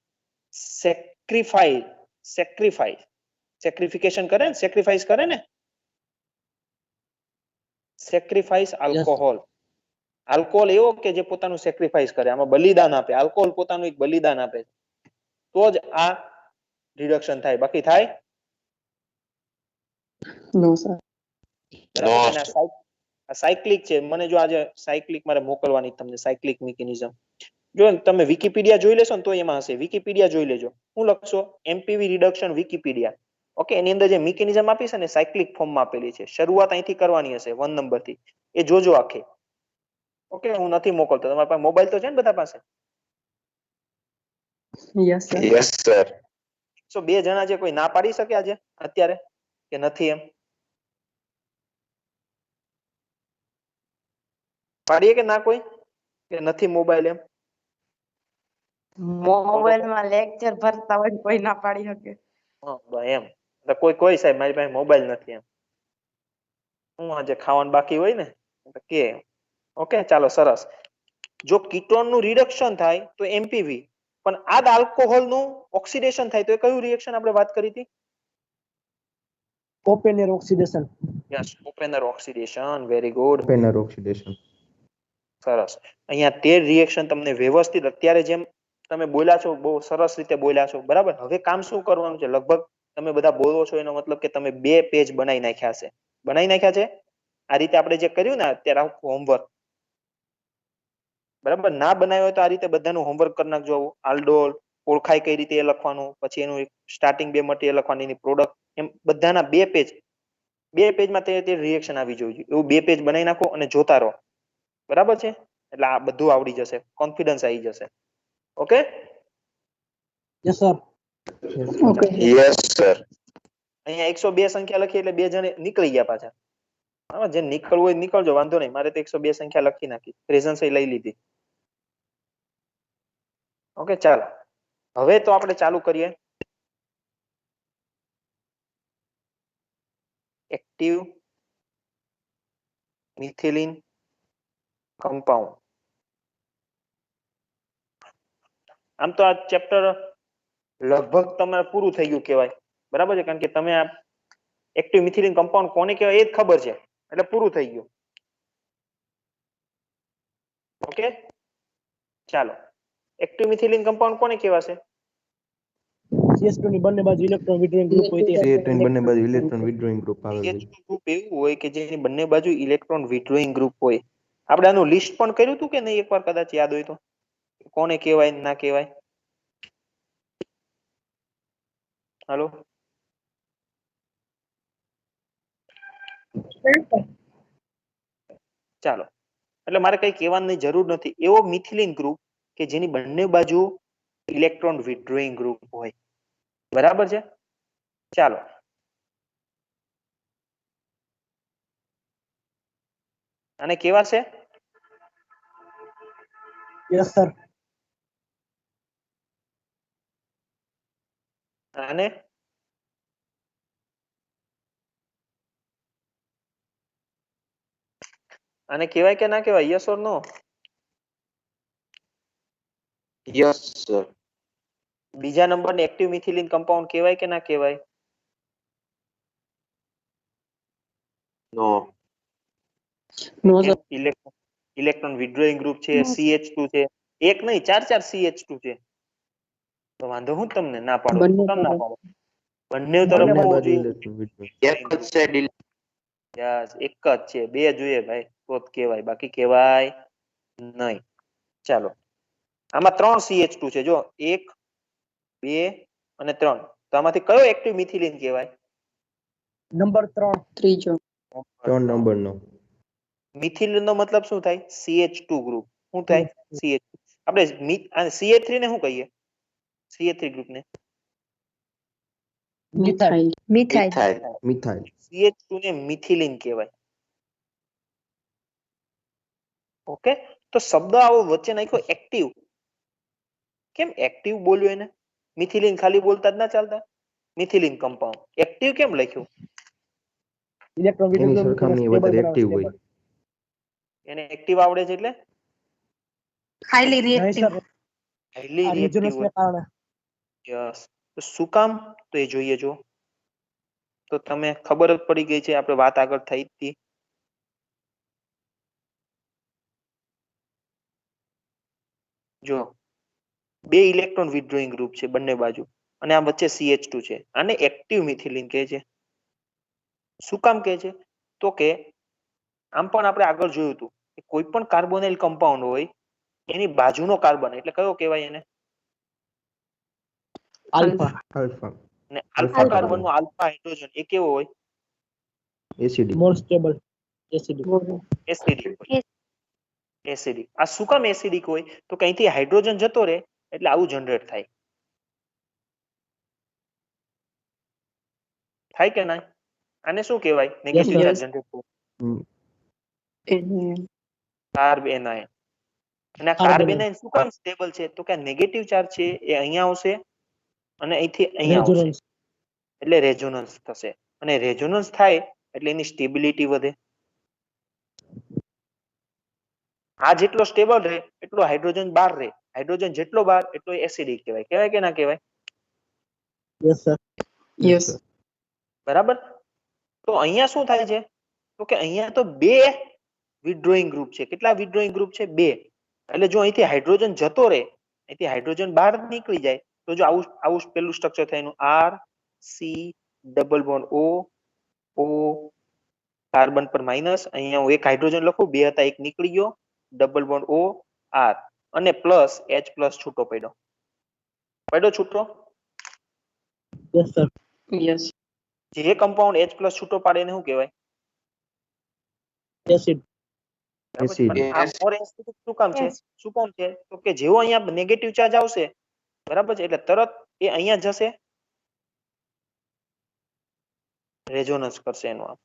sacrification કરે ને, સેક્રિફાઈસ કરે ને, સેક્રિફાઈસ આલ્કોહોલ. આલ્કોહોલ એવો કે જે પોતાનું સેક્રિફાઈસ કરે, આમાં બલિદાન આપે. આલ્કોહોલ પોતાનું એક બલિદાન આપે તો જ આ રિડક્શન થાય, બાકી થાય નો સર. બરાબર છે ને? આ સાયક્લિક છે. મને જો આજે સાયક્લિક મારે મોકલવાની તમને સાયક્લિક મિકેનિઝમ. જો તમે વિકિપીડિયા જોઈ લેશો ને તો એમાં હશે. વિકિપીડિયા જોઈ લેજો. શું લખશો? MPV reduction Wikipedia. ઓકે, એની અંદર જે મિકેનિઝમ આપી છે ને સાયક્લિક ફોર્મમાં આપેલી છે. શરૂઆત અહીંથી કરવાની હશે 1 નંબરથી. એ જોજો આખી. ઓકે, હું નથી મોકલતો. તમારા પાસે મોબાઈલ તો છે ને બધા પાસે? Yes sir. Yes, sir. સો 2 જણા જે કોઈ ના પાડી શકે આજે અત્યારે કે નથી એમ પાડીએ કે ના કોઈ કે નથી મોબાઈલ એમ? મોબાઈલ માં લેક્ચર ભરતા હોય ને કોઈ ના પાડી શકે. હા, બસ એમ. તો કોઈ સાહેબ મારી પાસે મોબાઈલ નથી એમ. હું આજે ખાવાનું બાકી હોય ને તો કે ઓકે, ચાલો સરસ. જો કીટોન નું રિડક્શન થાય તો એમપીવી, પણ આ આલ્કોહોલ નું ઓક્સિડેશન થાય તો એ કયું રિએક્શન આપણે વાત કરી હતી? Oppenauer oxidation. Yes, Oppenauer oxidation. Very good, Oppenauer oxidation. સરસ. અહીંયા 13 રિએક્શન તમને વ્યવસ્થિત અત્યારે જેમ તમે બોલ્યા છો બહુ સરસ રીતે બોલ્યા છો, બરાબર. હવે કામ શું કરવાનું છે? લગભગ તમે બધા બોલો છો એનો મતલબ કે તમે 2 પેજ બનાવી નાખ્યા છે. બનાવી નાખ્યા છે આ રીતે આપણે જે કર્યું ને અત્યારે આખું હોમવર્ક, બરાબર. ના બનાવ્યો હોય તો આ રીતે બધાનું હોમવર્ક કરી નાખજો. આલ્ડોલ ઓળખાય કઈ રીતે એ લખવાનું, પછી એનું સ્ટાર્ટિંગ 2 મટીરિયલ લખવાની, એની પ્રોડક્ટ, એમ બધાના 2 પેજ. 2 પેજમાં તે રિએક્શન આવી જોઈએ એવું 2 પેજ બનાવી નાખો અને જોતા રહો, બરાબર છે? એટલે આ બધું આવડી જશે, કોન્ફિડન્સ આવી જશે. Okay, yes sir. Okay. Yes, sir. અહીંયા 102 સંખ્યા લખી એટલે 2 જણ નીકળી ગયા પાછા. હા, જે નીકળવું હોય નીકળજો, વાંધો નહીં. મારે તો 102 સંખ્યા લખી નાખી, પ્રેઝન્સ લઈ લીધી. ઓકે, ચાલો. હવે તો આપણે ચાલુ કરીએ એક્ટિવ મિથિલિન કમ્પાઉન્ડ. આમ તો આ ચેપ્ટર લગભગ તમારે પૂરું થઈ ગયું કહેવાય, બરાબર છે? કારણ કે તમે આ એક્ટિવ મિથિલિન કમ્પાઉન્ડ કોને કહેવાય એ જ ખબર છે, એટલે પૂરું થઈ ગયું. ઓકે, ચાલો. એક્ટિવ મિથિલિન કમ્પાઉન્ડ કોને કહેવાશે? CH2 ની બંને બાજુ ઇલેક્ટ્રોન વિડ્રોઈંગ ગ્રુપ હોય તે. CH2 ની બંને બાજુ ઇલેક્ટ્રોન વિડ્રોઈંગ ગ્રુપ આવે છે. ગ્રુપ એવું હોય કે જેની બંને બાજુ ઇલેક્ટ્રોન વિડ્રોઈંગ ગ્રુપ હોય. આપણે આનું લિસ્ટ પણ કર્યું હતું કે નહીં એકવાર, કદાચ યાદ હોય તો? કોને કહેવાય ના કહેવાય? હાલો, ચાલો. એટલે મારે કઈ કહેવાની જરૂર નથી. એવો મિથિલિન ગ્રુપ કે જેની બંને બાજુ ઇલેક્ટ્રોન વિડ્રોઈંગ ગ્રુપ હોય, બરાબર છે? ચાલો. આને કેવા છે? Yes sir. આને આને કહેવાય કે ના કહેવાય? Yes or no? Yes, sir. બીજા નંબરની એક્ટિવ મિથિલિન કમ્પાઉન્ડ કહેવાય કે ના કહેવાય? No. નો સર. ઇલેક્ટ્રોન વિડ્રોઈંગ ગ્રુપ છે, CH2 છે. એક નહીં, 4 CH2 છે. તો વાંધો હું તમને ના પાડું? બંને કેમ ના તરફ. પાડું? બંને તરફ બંને હોવું બાજુ જોઈએ. Electron withdrawing. એક જ side યસ, એક જ છે. 2 જોઈએ ભાઈ તો જ કહેવાય, બાકી કહેવાય નહીં. ચાલો. આમાં 3 CH2 છે. જો 1, 2 અને 3. તો આમાંથી કયો એક્ટિવ મિથિલિન કહેવાય? નંબર 3. ત્રીજો. 3 નંબરનો. મિથિલિન નો મતલબ શું થાય? CH2 group. શું થાય? CH. આપણે CH3 ને શું કહીએ? CH3 ગ્રુપ ને methyl. Methyl. Methyl. Methyl. CH2 ને મિથિલિન કહેવાય. ઓકે, તો શબ્દ આવો વચ્ચે નાખ્યો એક્ટિવ. કેમ એક્ટિવ બોલ્યો એને? મિથિલિન ખાલી બોલતા જ ના ચાલતા? મિથિલિન કમ્પાઉન્ડ એક્ટિવ કેમ લખ્યું? ઇલેક્ટ્રોન એની વિડ્રોઈંગ ગ્રુપ સરખામણી સ્ટેબલ વધારે બનાવે, એક્ટિવ સ્ટેબલ. હોય. એને એક્ટિવ આવડે છે એટલે હાઈલી નહીં રિએક્ટિવ. સર, હાઈલી આ રિએક્ટિવ રેઝોનન્સને હોય. કારણે. યસ. તો શું કામ? તો એ જોઈએ. જો તો તમે ખબર જ પડી ગઈ છે, આપણે વાત આગળ થઈ હતી. જો બે ઇલેક્ટ્રોન વિથડ્રોઈંગ ગ્રુપ છે બંને બાજુ અને આ વચ્ચે CH2 છે. આને એક્ટિવ મિથિલિન કહે છે. શું કામ કહે છે? તો કે આમ પણ આપણે આગળ જોયું હતું કે કોઈ પણ કાર્બોનાઇલ કમ્પાઉન્ડ હોય એની બાજુનો કાર્બન એટલે કયો કહેવાય એને? આલ્ફા. Alpha. અને આલ્ફા Alpha કાર્બન નો આલ્ફા હાઇડ્રોજન એ કેવો હોય? Acidic. More stable acidic. Acidic હોય. એસિડિક. આ શું કામ એસિડિક હોય? તો કે અહીંથી હાઇડ્રોજન જતો રહે એટલે આવું જનરેટ થાય. થાય કે ના? આને શું કહેવાય? Negative sir. ચાર્જ જનરેટ થાય. એને કાર્બેનાઇન. અને આ કાર્બેનાઇન શું કામ સ્ટેબલ છે? તો કે નેગેટિવ ચાર્જ છે એ અહીંયા આવશે અને અહીંથી અહીંયા આવશે રેઝોનન્સ. એટલે રેઝોનન્સ થશે અને રેઝોનન્સ થાય એટલે એની સ્ટેબિલિટી વધે. આ જેટલો સ્ટેબલ રહે એટલો હાઇડ્રોજન બહાર રહે. હાઇડ્રોજન જેટલો બહાર એટલો એસિડિક કહેવાય. કહેવાય કે ના કહેવાય? Yes sir. યસ બરાબર. તો અહીંયા શું થાય છે? તો કે અહીંયા તો બે વિથડ્રોઈંગ ગ્રુપ છે. કેટલા વિથડ્રોઈંગ ગ્રુપ છે? બે. એટલે જો અહીંથી હાઇડ્રોજન જતો રહે, અહીંથી હાઇડ્રોજન બહાર નીકળી જાય તો જો આવું આવું પેલું સ્ટ્રક્ચર થાય એનું R C double bond O O carbon પર માઇનસ. અહીંયા હું એક હાઇડ્રોજન લખું, બે હતા એક નીકળી ગયો, ડબલ બોન્ડ O R અને પ્લસ H પ્લસ છૂટો પડ્યો. પડ્યો છૂટો? Yes sir. યસ જે કમ્પાઉન્ડ H પ્લસ છૂટો પાડે એને શું કહેવાય? એસિડ. બરાબર? Acid. પણ આ more acidic શું કામ છે? શું કામ છે? તો કે જેવો અહીંયા નેગેટિવ ચાર્જ આવશે, બરાબર છે, એટલે તરત એ અહીંયા જશે, રેઝોનન્સ કરશે એનું. આમ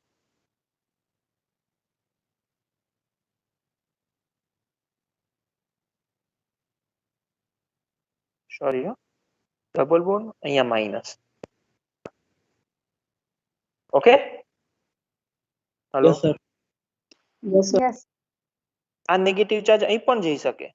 સોરી ડબલ બોન્ડ અહીંયા minus. Okay, hello. Yes sir. Yes yes આ નેગેટિવ ચાર્જ અહીં પણ જઈ શકે.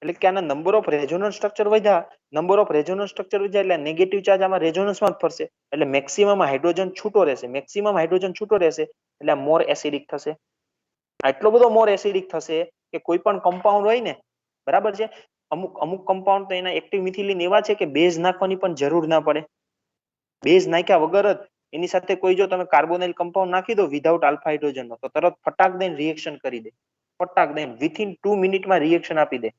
એટલે કે આના નંબર ઓફ રેઝોનન્સ સ્ટ્રક્ચર વધ્યા, નંબર ઓફ રેઝોનન્સ સ્ટ્રક્ચર વધ્યા એટલે નેગેટિવ ચાર્જ આમાં રેઝોનન્સમાં જ ફરશે એટલે મેક્સિમમ હાઇડ્રોજન છૂટો રહેશે. મેક્સિમમ હાઇડ્રોજન છૂટો રહેશે એટલે આ મોર એસિડિક થશે. આટલો બધો મોર એસિડિક થશે કે કોઈ પણ કમ્પાઉન્ડ હોય ને, બરાબર છે, અમુક અમુક કમ્પાઉન્ડ તો એના એક્ટિવ મિથિલિન એવા છે કે બેઝ નાખવાની પણ જરૂર ના પડે. બેઝ નાખ્યા વગર જ એની સાથે કોઈ જો તમે કાર્બોનાઇલ કમ્પાઉન્ડ નાખી દો વિધાઉટ આલ્ફા હાઇડ્રોજન તો તરત ફટાક દઈને રિએક્શન કરી દે. ફટાક દઈને વિથિન 2 મિનિટમાં રિએક્શન આપી દે.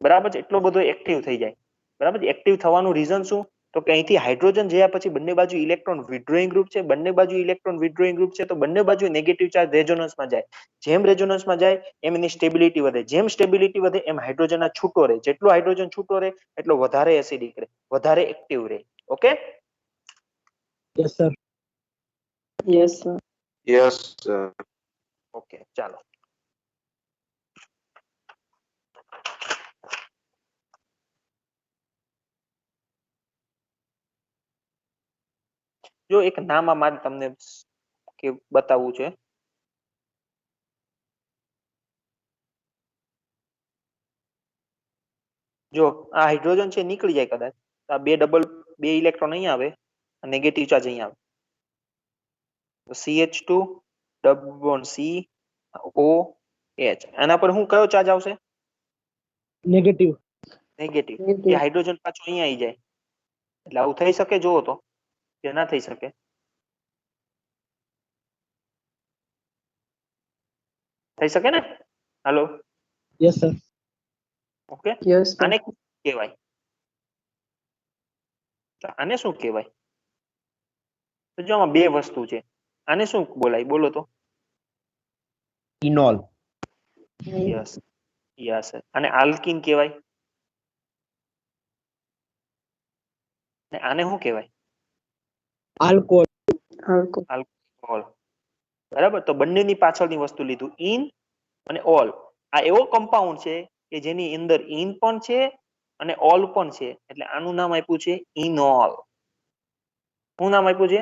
બરાબર છે, એટલો બધો એક્ટિવ થઈ જાય. બરાબર છે. એક્ટિવ થવાનું રીઝન શું? તો કે અહીંથી હાઇડ્રોજન જયા પછી બંને બાજુ ઇલેક્ટ્રોન વિથડ્રોઈંગ ગ્રુપ છે, બંને બાજુ ઇલેક્ટ્રોન વિથડ્રોઈંગ ગ્રુપ છે, તો બંને બાજુ નેગેટિવ ચાર્જ રેઝોનન્સમાં જાય. જેમ રેઝોનન્સમાં જાય એમ એની સ્ટેબિલિટી વધે. જેમ સ્ટેબિલિટી વધે એમ હાઇડ્રોજન છૂટો રહે. જેટલો હાઇડ્રોજન છૂટો રહે એટલો વધારે એસિડિક રહે, વધારે એક્ટિવ રહે. Okay, yes sir. Yes sir Yes, sir. Okay, ચાલો. જો એક નામ મારે તમને કે બતાવવું છે. જો આ હાઇડ્રોજન છે નીકળી જાય કદાચ, આ બે ઇલેક્ટ્રોન અહીંયા આવે, નેગેટિવ ચાર્જ અહીંયા આવે, તો CH2 double bond C O H. આના પર હું કયો ચાર્જ આવશે? નેગેટિવ. નેગેટિવ. એ હાઇડ્રોજન પાછો અહીંયા આવી જાય એટલે આવું થઈ શકે? જોવો તો કે ના થઈ શકે? થઈ શકે ને? હાલો, યસ સર. ઓકે. યસ આને શું કહેવાય? તો આને શું કહેવાય? તો જો આમાં બે વસ્તુ છે, આને શું બોલાય? બોલો તો. ઇનોલ. Yes yes. અને આલ્કિન કહેવાય. ને આને શું કહેવાય? આલ્કોહોલ. આલ્કોહોલ. બરાબર. તો બંનેની પાછળની વસ્તુ લીધું, ઇન અને ઓલ. આ એવો કમ્પાઉન્ડ છે કે જેની અંદર ઇન પણ છે અને ઓલ પણ છે, એટલે આનું નામ આપ્યું છે ઇનોલ. શું નામ આપ્યું છે?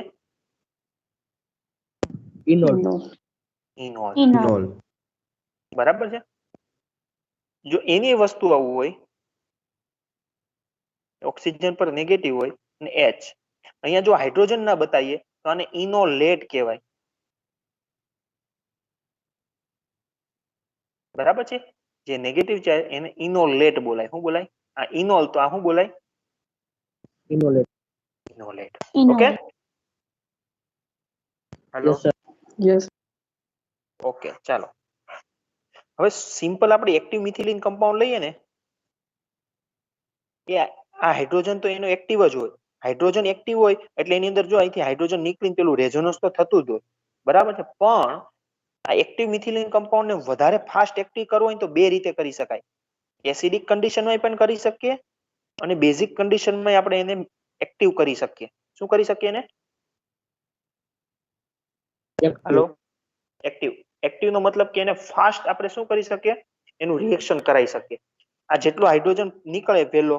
ઇનોલ. ઇનોલ. Phenol. બરાબર છે. જો એની વસ્તુ આવું હોય ઓક્સિજન પર નેગેટિવ હોય અને H. અહીંયા જો હાઇડ્રોજન ના બતાવીએ તો આને ઇનોલેટ કહેવાય. બરાબર છે? જે નેગેટિવ ચાર્જ એને ઇનોલેટ બોલાય. શું બોલાય? આ ઇનોલ તો આ શું બોલાય? Enolate. Enolate. Okay? Hello. Yes sir. Yes. Okay, ચાલો. હવે સિમ્પલ આપણે એક્ટિવ મિથિલિન કમ્પાઉન્ડ લઈએ ને, એ આ હાઇડ્રોજન તો એનો એક્ટિવ જ હોય. હાઇડ્રોજન એક્ટિવ હોય એટલે એની અંદર જો અહીંથી હાઇડ્રોજન નીકળીને પેલું રેઝોનન્સ તો થતું જ હોય. બરાબર છે? પણ આ એક્ટિવ મિથિલિન કમ્પાઉન્ડ ને વધારે ફાસ્ટ એક્ટિવ કરવો હોય તો બે રીતે કરી શકાય. એસિડિક કન્ડિશનમાં પણ કરી શકીએ અને બેઝિક કન્ડિશનમાં આપણે એને એક્ટિવ કરી શકીએ. શું કરી શકીએ એને? હેલો. એક્ટિવ. એક્ટિવ નો મતલબ કે એને ફાસ્ટ આપણે શું કરી શકીએ? એનું રિએક્શન કરાવી શકીએ. આ જેટલું હાઇડ્રોજન નીકળે પહેલો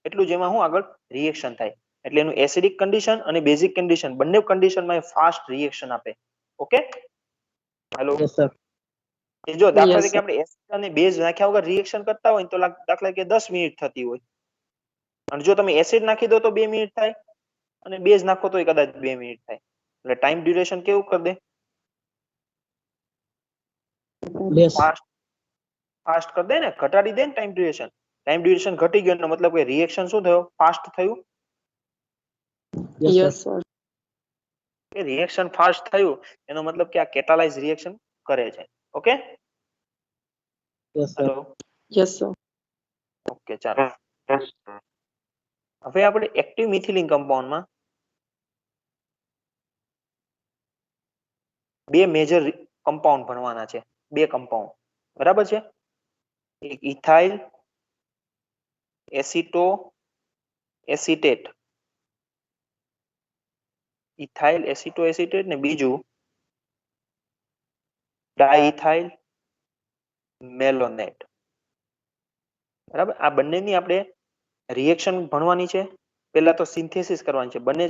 એટલું જ એમાં હું આગળ રિએક્શન થાય. એટલે એનું એસિડિક કન્ડિશન અને બેઝિક કન્ડિશન બંને કન્ડિશનમાં એ ફાસ્ટ રિએક્શન આપે. ઓકે? હેલો. Yes sir. એ જો દાખલા Yes, તરીકે આપણે એસિડ અને બેઝ નાખ્યા વગર રિએક્શન કરતા હોય તો દાખલા તરીકે 10 મિનિટ થતી હોય. અને જો તમે એસિડ નાખી દો તો 2 મિનિટ થાય અને બેઝ નાખો તો કદાચ 2 મિનિટ થાય. એટલે ટાઈમ ડ્યુરેશન કેવું કરી દે? લેસ. ફાસ્ટ કરી દે ને, ઘટાડી દે ને ટાઈમ ડ્યુરેશન. ટાઈમ ડ્યુરેશન ઘટી ગયો એનો મતલબ કે રિએક્શન શું થયો? ફાસ્ટ થયું. Yes Yes, sir. sir. એ રિએક્શન ફાસ્ટ થયું એનો મતલબ કે આ કેટાલાઇઝ રિએક્શન કરે છે. Okay? Yes sir. Hello. Yes, sir. Okay, ચાલો. હવે આપણે એક્ટિવ મિથિલિન કમ્પાઉન્ડમાં બે મેજર કમ્પાઉન્ડ ભણવાના છે. બે કમ્પાઉન્ડ. બરાબર છે? એક ઇથાઇલ એસિટો એસિટેટ. ઇથાઇલ એસિટો એસિટેટ ને બીજું ડાઇથાઇલ મેલોનેટ. બરાબર? આ બંનેની આપણે રિએક્શન ભણવાની છે. પહેલા તો સિન્થેસિસ કરવાની છે. બંને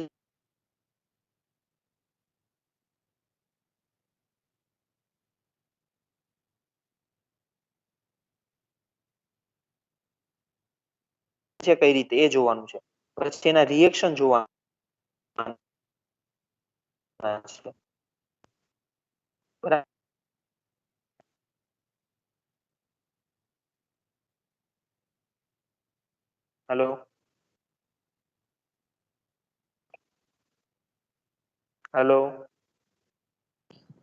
છે કઈ રીતે એ જોવાનું છે. પછી એના રિએક્શન જોવાના છે. બરાબર? Hello. Hello.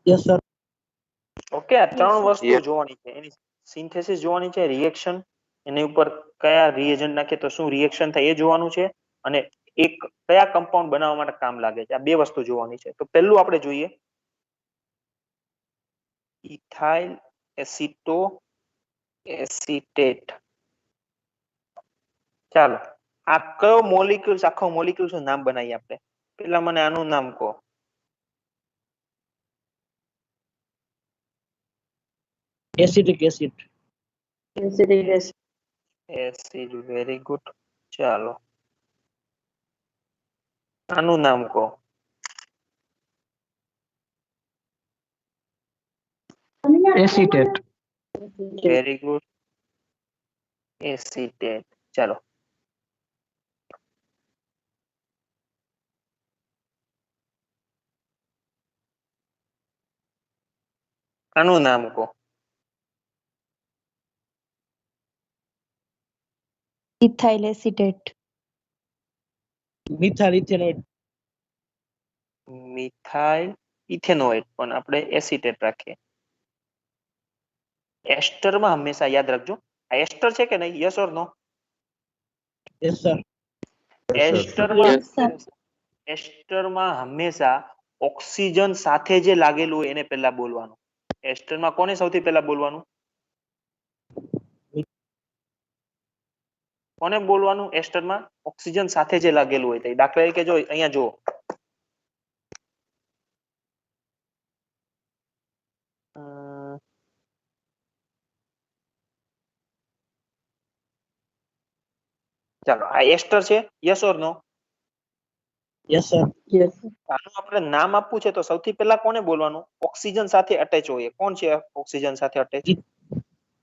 Yes sir. Okay, આ ત્રણ Yes, વસ્તુ જોવાની છે. એની સિન્થેસિસ જોવાની છે, રિએક્શન એની ઉપર કયા રિએજન્ટ નાખે તો શું રિએક્શન થાય એ જોવાનું છે અને એક કયા કમ્પાઉન્ડ બનાવવા માટે કામ લાગે છે. આ બે વસ્તુ જોવાની છે. તો પહેલું આપણે જોઈએ ઇથાઇલ એસિટો એસિટેટ. ચાલો, આ કયો મોલિક્યુલ્સ આખો મોલિક્યુલ્સ નું નામ બનાવીએ આપણે. પેલા મને આનું નામ કહો. Acidic acid. Acidic acid. Acid. Very good. ચાલો, આનું નામ કહો. એસિટેટ. Very good. એસિટેટ. ચાલો, આનું નામ કહો. Ethyl acetate. મિથાઇલ ઇથેનોઇડ. મિથાઇલ ઇથેનોઇડ પણ આપણે એસિટેટ રાખીએ. એસ્ટરમાં હંમેશા યાદ રાખજો આ એસ્ટર છે કે નહીં? Yes or no? Yes sir. એસ્ટરમાં હંમેશા ઓક્સિજન સાથે જે લાગેલું હોય એને પહેલા બોલવાનું. એસ્ટરમાં કોને સૌથી પહેલા બોલવાનું? કોને બોલવાનું? એસ્ટરમાં ઓક્સિજન સાથે જે લાગેલું હોય. દાખલા તરીકે જો અહીંયા જુઓ, ચાલો આ એસ્ટર છે. Yes or no? Yes sir. Yes, sir. આનું આપણે નામ આપવું છે તો સૌથી પહેલા કોને બોલવાનું? ઓક્સિજન સાથે અટેચ હોય. કોણ છે ઓક્સિજન સાથે અટેચ?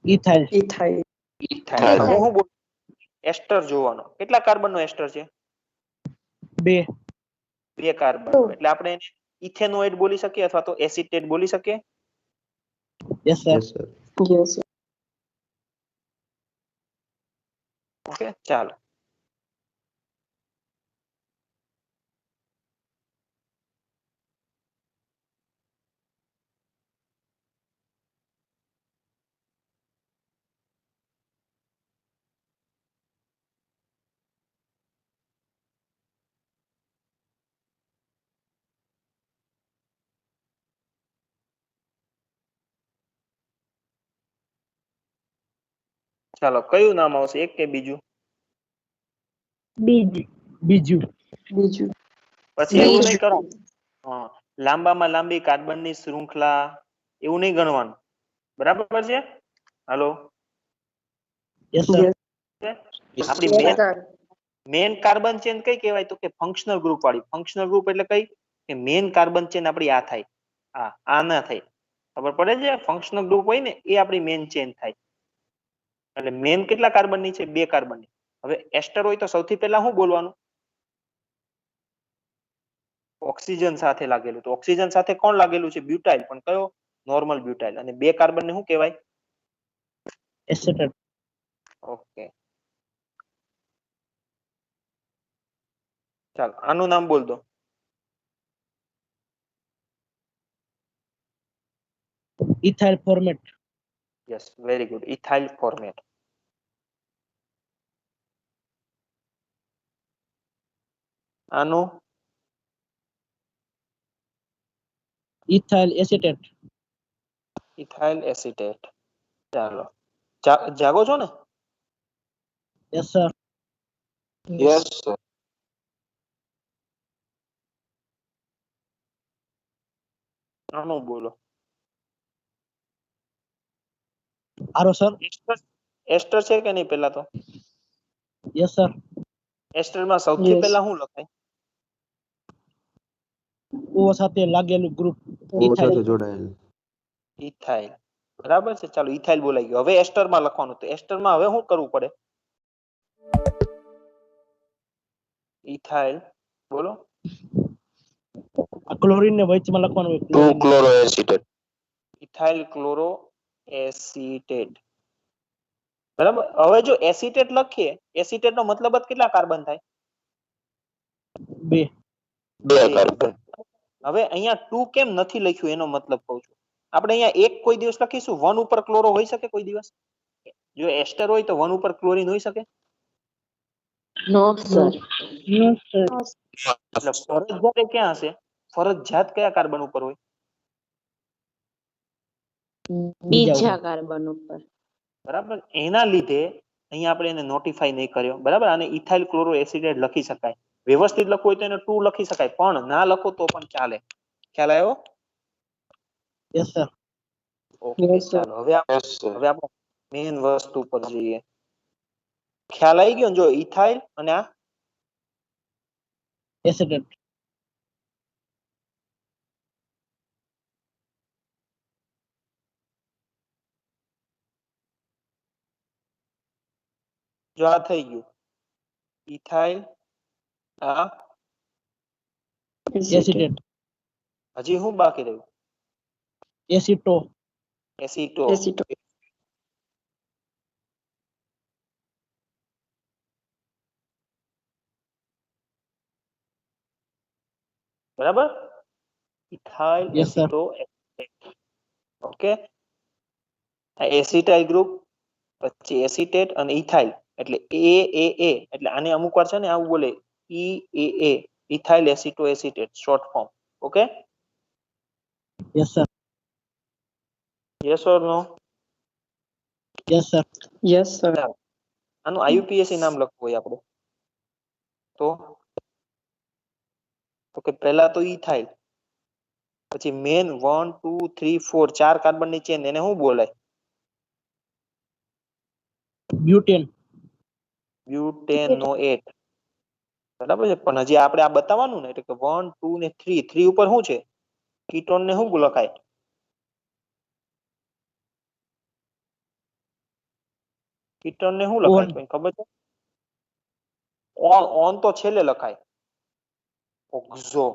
ઇથાઇલ. Ethyl. ઇથાઇલ. હું બોલું? એસ્ટર જોવાનો. કેટલા કાર્બનનો એસ્ટર છે? 2 2 કાર્બનનો. એટલે આપણે એને ઇથેનોઇડ બોલી શકીએ અથવા તો એસિટેટ બોલી શકીએ. yes sir Yes, sir. Yes, sir. Okay, ચાલો. ચાલો, કયું નામ આવશે, એક કે બીજું? બીજું. બીજું બીજું. પછી એવું બીજું. નહીં કરવાનું. હા, લાંબામાં લાંબી કાર્બનની શૃંખલા એવું નહીં ગણવાનું. બરાબર છે? હાલો. yes sir Yes. આપણી Yes, sir. Main carbon chain કઈ કહેવાય? તો કે ફંક્શનલ ગ્રુપ વાળી. ફંક્શનલ ગ્રુપ એટલે કઈ? કે મેન કાર્બન ચેન આપણી આ થાય, આ ના થાય. ખબર પડે છે? ફંક્શનલ ગ્રુપ હોય ને એ આપણી મેન ચેન થાય. એટલે મેન કેટલા કાર્બનની છે? 2 કાર્બનની. હવે એસ્ટર હોય તો સૌથી પહેલા શું બોલવાનું? ઓક્સિજન સાથે લાગેલું. તો ઓક્સિજન સાથે કોણ લાગેલું છે? બ્યુટાઇલ. પણ કયો? Normal butyl. અને 2 કાર્બન ને શું કહેવાય? acetate ઓકે, ચાલો આનું નામ બોલ દો. ethyl formate yes, very good. Ethyl format. આનું ethyl acetate ઇથાઇલ એસિટેટ. ચાલો, જાગો છો ને? yes sir Yes, sir. આનું બોલો. આરો sir એસ્ટર છે કે નહીં? પેલા તો yes sir એસ્ટરમાં સૌથી Yes. પહેલા શું લખાય? O સાથે લાગેલું ગ્રુપ O સાથે જોડાયેલ. ઇથાઇલ. બરાબર છે. ચાલો, ઇથાઇલ બોલાઈ ગયો. હવે એસ્ટરમાં લખવાનું. તો એસ્ટરમાં હવે શું કરવું પડે? ઇથાઇલ બોલો. આ ક્લોરીન ને વચમાં લખવાનું હોય 2 chlorine. chloroacetate. Ethyl chloro acetate. બરાબર. હવે જો એસિટેટ લખીએ, એસિટેટ નો મતલબ જ કેટલા કાર્બન થાય? 2 2 carbon. હવે અહીંયા 2 કેમ નથી લખ્યું એનો મતલબ કહું છું. આપણે અહીંયા એક કોઈ દિવસ લખીશું, 1 ઉપર ક્લોરો હોઈ શકે કોઈ દિવસ? જો એસ્ટર હોય તો 1 ઉપર ક્લોરીન હોઈ શકે? No, sir. No, sir. એટલે ફરજિયાત એ ક્યાં હશે? ફરજિયાત કયા કાર્બન ઉપર હોય? બીજા કાર્બન ઉપર. બરાબર. એના લીધે અહીંયા આપણે એને નોટિફાઈ નહીં કર્યો. બરાબર. આને ઇથાઇલ ક્લોરો એસિટેટ લખી શકાય. વ્યવસ્થિત લખવું હોય તો એને 2 લખી શકાય, પણ ના લખો તો પણ ચાલે. ખ્યાલ આવ્યો? yes sir okay, Yes, sir. ચાલો હવે Yes, sir. હવે આપણે મેઇન વસ્તુ પર જઈએ. ખ્યાલ આવી ગયો ને? જો ઇથાઇલ અને આ acetate જો આ થઈ ગયું ઇથાઇલ, આ acetate હજી શું બાકી રહ્યું? aceto એસિટો. Acetate. બરાબર. Ethyl Yes, sir. એસિટો. ઓકે, આ એસિટાઇલ ગ્રુપ, પછી એસિટેટ અને ઇથાઇલ એટલે એ એટલે આને અમુક વાર છે ને આવું બોલે EAA, ethyl acetoacetate short form. Okay, yes sir yes or no? yes sir Yes, sir. આનું IUPAC નામ લખવું હોય આપણે તો કે પહેલા તો ઇથાઇલ, પછી મેન 1 2 3 4 4 કાર્બન ની ચેન, એને શું બોલાય? butane બ્યુટેનોએટ. બરાબર છે. પણ હજી આપણે આ બતાવવાનું ને, એટલે કે 1 2 ને 3 3 ઉપર શું છે? કીટોન ને શું લખાય? કીટોન ને શું લખાય? કોઈ ખબર છે? ઓન તો છેલ્લે લખાય. ઓક્ઝો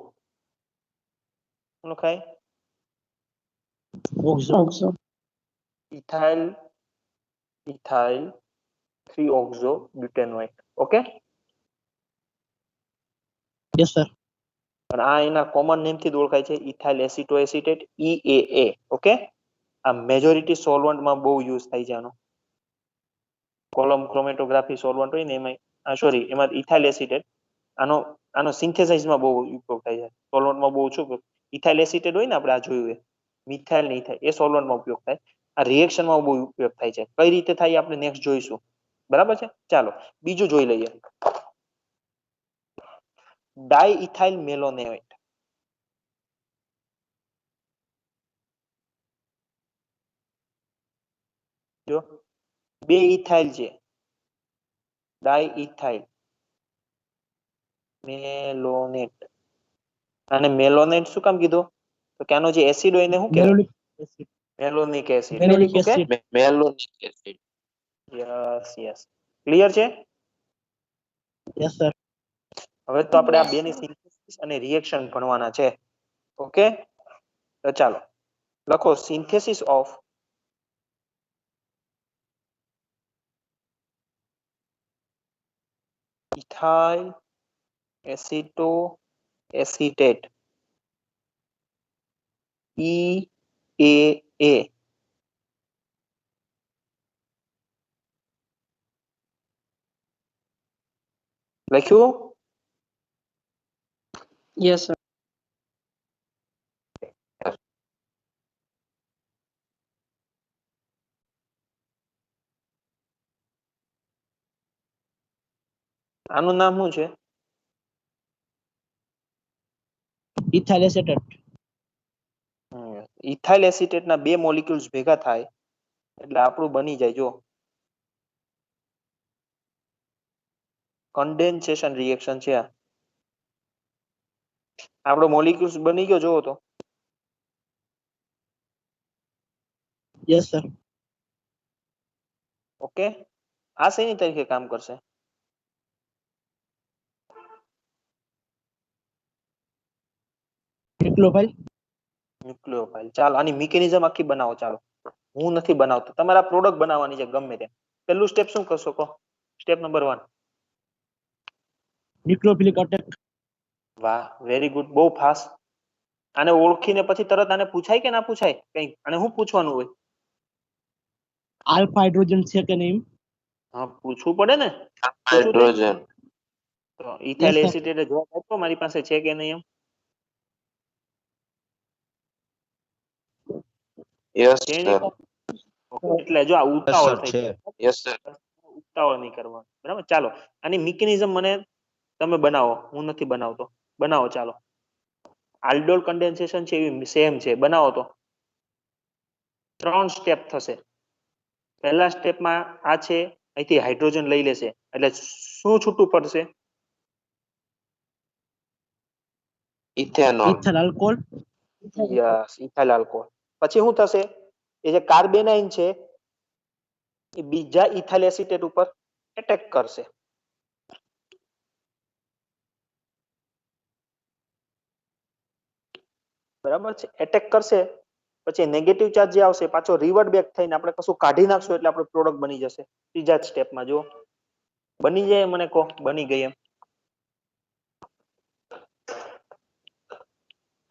શું લખાય? Oxo. Ethyl 3-oxo butanoate. Okay, yes sir. અને આ એના કોમન નેમ થી ઓળખાય છે, ઇથાઇલ એસિટોએસિટેટ, EAA. ઓકે, આ મેજોરિટી સોલ્વન્ટમાં બહુ યુઝ થાય છે આનો. કોલમ ક્રોમેટોગ્રાફી સોલ્વન્ટ હોય ને એમાં એમાં ઇથાઇલ એસિટેટ આનો સિન્થેસાઇઝમાં બહુ ઉપયોગ થાય છે. સોલ્વન્ટમાં બહુ ઓછો ઉપયોગ. ઇથાઇલ એસિટેટ હોય ને આપણે આ જોયું એ મિથાઇલ નહીં થાય, એ સોલ્વન્ટમાં ઉપયોગ થાય. આ રિએક્શનમાં બહુ ઉપયોગ થાય છે. કઈ રીતે થાય આપણે નેક્સ્ટ જોઈશું. બરાબર છે, ચાલો બીજું જોઈ લઈએ. ડાઇઇથાઇલ મેલોનેટ. જો બે ઇથાઇલ છે, ડાઇઇથાઇલ મેલોનેટ. અને મેલોનેટ શું કામ કીધું? તો કે આનો જે એસિડ હોય એને શું કહેવાય? મેલોનિક એસિડ. મેલોનિક શું કે? Acid. Malonic acid. Yes. Clear છે? Yes sir. હવે તો આપણે આ બેની સિન્થેસિસ અને રિએક્શન ભણવાના છે. ઓકે, તો ચાલો લખો synthesis of ethyl acetoacetate EAA. લખ્યું? Yes sir. આનું નામ શું છે? Ethyl acetate. ઇથાઇલ એસિટેટના બે મોલિક્યુલ્સ ભેગા થાય એટલે આપણું બની જાય. જો કન્ડેન્સેશન રિએક્શન છે આ. આપણો મોલિક્યુલ્સ બની ગયો, જોવો તો. Yes sir. ઓકે, આ શેની તરીકે કામ કરશે? ન્યુક્લિયોફાઇલ. ચાલો આની મિકેનિઝમ આખી બનાવો. ચાલો, હું નથી બનાવતો, તમારે આ પ્રોડક્ટ બનાવવાની છે ગમે તે. પહેલું સ્ટેપ શું કરશો કહો? Step number 1. ન્યુક્લિયોફિલિક અટેક. વાહ, વેરી ગુડ, બહુ ફાસ્ટ. આને ઓળખીને પછી તરત આને પૂછાય કે ના પૂછાય કઈ? અને શું પૂછવાનું હોય? આલ્ફા હાઇડ્રોજન છે કે નહીં? હા, પૂછવું પડે ને. પૂછવું તે? Hydrogen. તો ઇથાઇલ Yes, sir. એસિટેટ જવાબ આપો મારી પાસે છે કે નહીં એમ. Yes, છે sir. નહીં? ઓકે, એટલે જો આ ઉતાવળ થઈ છે. જાય. Yes, sir. ઉતાવળ નહીં કરવાનું, બરાબર? ચાલો આની મિકેનિઝમ મને તમે બનાવો, હું નથી બનાવતો. બનાવો ચાલો. આલ્ડોલ કન્ડેન્સેશન છે એવી સેમ છે, બનાવો તો. 3 સ્ટેપ થશે. પહેલા સ્ટેપમાં આ છે, અહીંથી હાઇડ્રોજન લઈ લેશે એટલે શું છૂટું પડશે? Ethanol. Ethyl alcohol. Yes, ethyl alcohol. પછી શું થશે? એ જે કાર્બેનાઇન છે એ બીજા ઇથાઇલ એસિટેટ ઉપર એટેક કરશે. બરાબર છે, એટેક કરશે. પછી નેગેટિવ ચાર્જ જે આવશે પાછો રિવર્ટ બેક થઈને આપણે કશું કાઢી નાખશું એટલે આપણો પ્રોડક્ટ બની જશે. ત્રીજા જ સ્ટેપમાં જો બની જાય, મને કહો બની ગઈ એમ.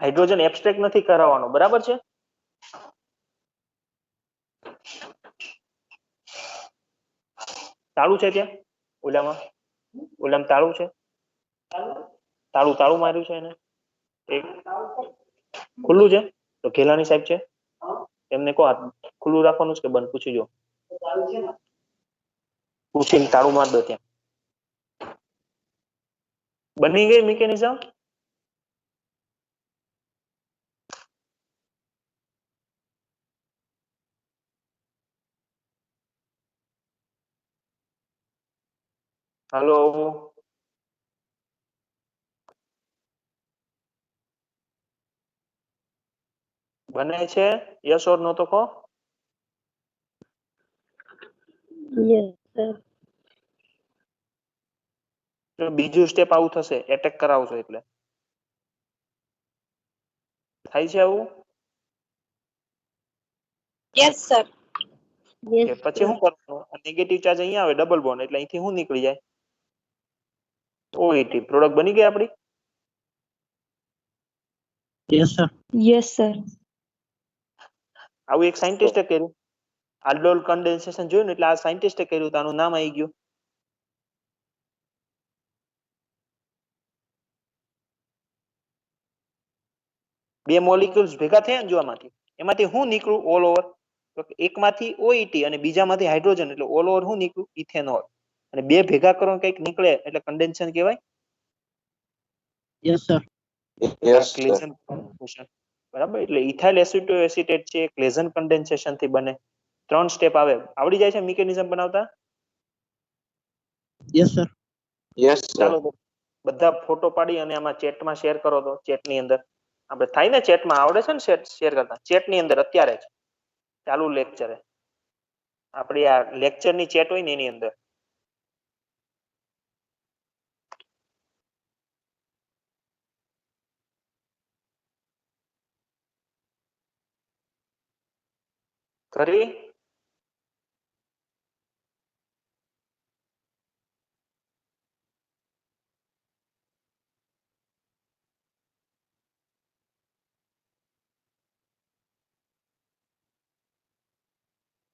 હાઇડ્રોજન એબ્સ્ટ્રેક્ટ નથી કરાવવાનો, બરાબર છે? તાળું છે ત્યાં ઓલામાં તાળું છે? તાળું માર્યું છે એને? એક ખુલ્લું છે તો ઘેલાની સાહેબ છે, એમને કહો ખુલ્લું રાખવાનું છે કે બંધ, પૂછી જો. પૂછીને તાળું માર દો ત્યાં. બની ગઈ મિકેનિઝમ? હલો, બને છે? યસ ઓર નો તો કહો. Yes sir. તો બીજું સ્ટેપ આવું થશે, એટેક કરાવશો એટલે થાય છે આવું. Yes sir. કે પછી શું કરવાનું, નેગેટિવ ચાર્જ અહીંયા આવે ડબલ બોન્ડ એટલે અહીંથી શું નીકળી જાય, OET પ્રોડક્ટ બની ગઈ આપણી. Yes sir. Yes sir. આવું એક સાયન્ટિસ્ટે કર્યું, આલ્ડોલ કન્ડેન્સેશન જોયું ને એટલે આ સાયન્ટિસ્ટે કર્યું તો આનું નામ આવી ગયું. બે મોલિક્યુલ્સ ભેગા થયા ને જો આમાંથી, એમાંથી શું નીકળ્યું ઓલ ઓવર, તો એકમાંથી OET અને બીજામાંથી હાઇડ્રોજન એટલે ઓલ ઓવર શું નીકળ્યું, ઇથેનોલ. અને બે ભેગા કરો કંઈક નીકળે એટલે કન્ડેન્સેશન કહેવાય. Yes sir. Yes, sir. Claisen condensation, બરાબર. એટલે ઇથાઇલ એસિટેટ છે એ ક્લેઝન કન્ડેન્સેશન થી બને. 3 સ્ટેપ આવે, આવડી જાય છે મિકેનિઝમ બનાવતા. Yes sir. Yes, sir. ચાલો તો બધા ફોટો પાડી અને આમાં ચેટમાં શેર કરો. તો ચેટની અંદર આપણે થાય ને, ચેટમાં આવડે છે ને શેર કરતા, ચેટની અંદર અત્યારે જ ચાલુ લેક્ચરે આપણી આ લેક્ચરની ચેટ હોય ને એની અંદર કરી.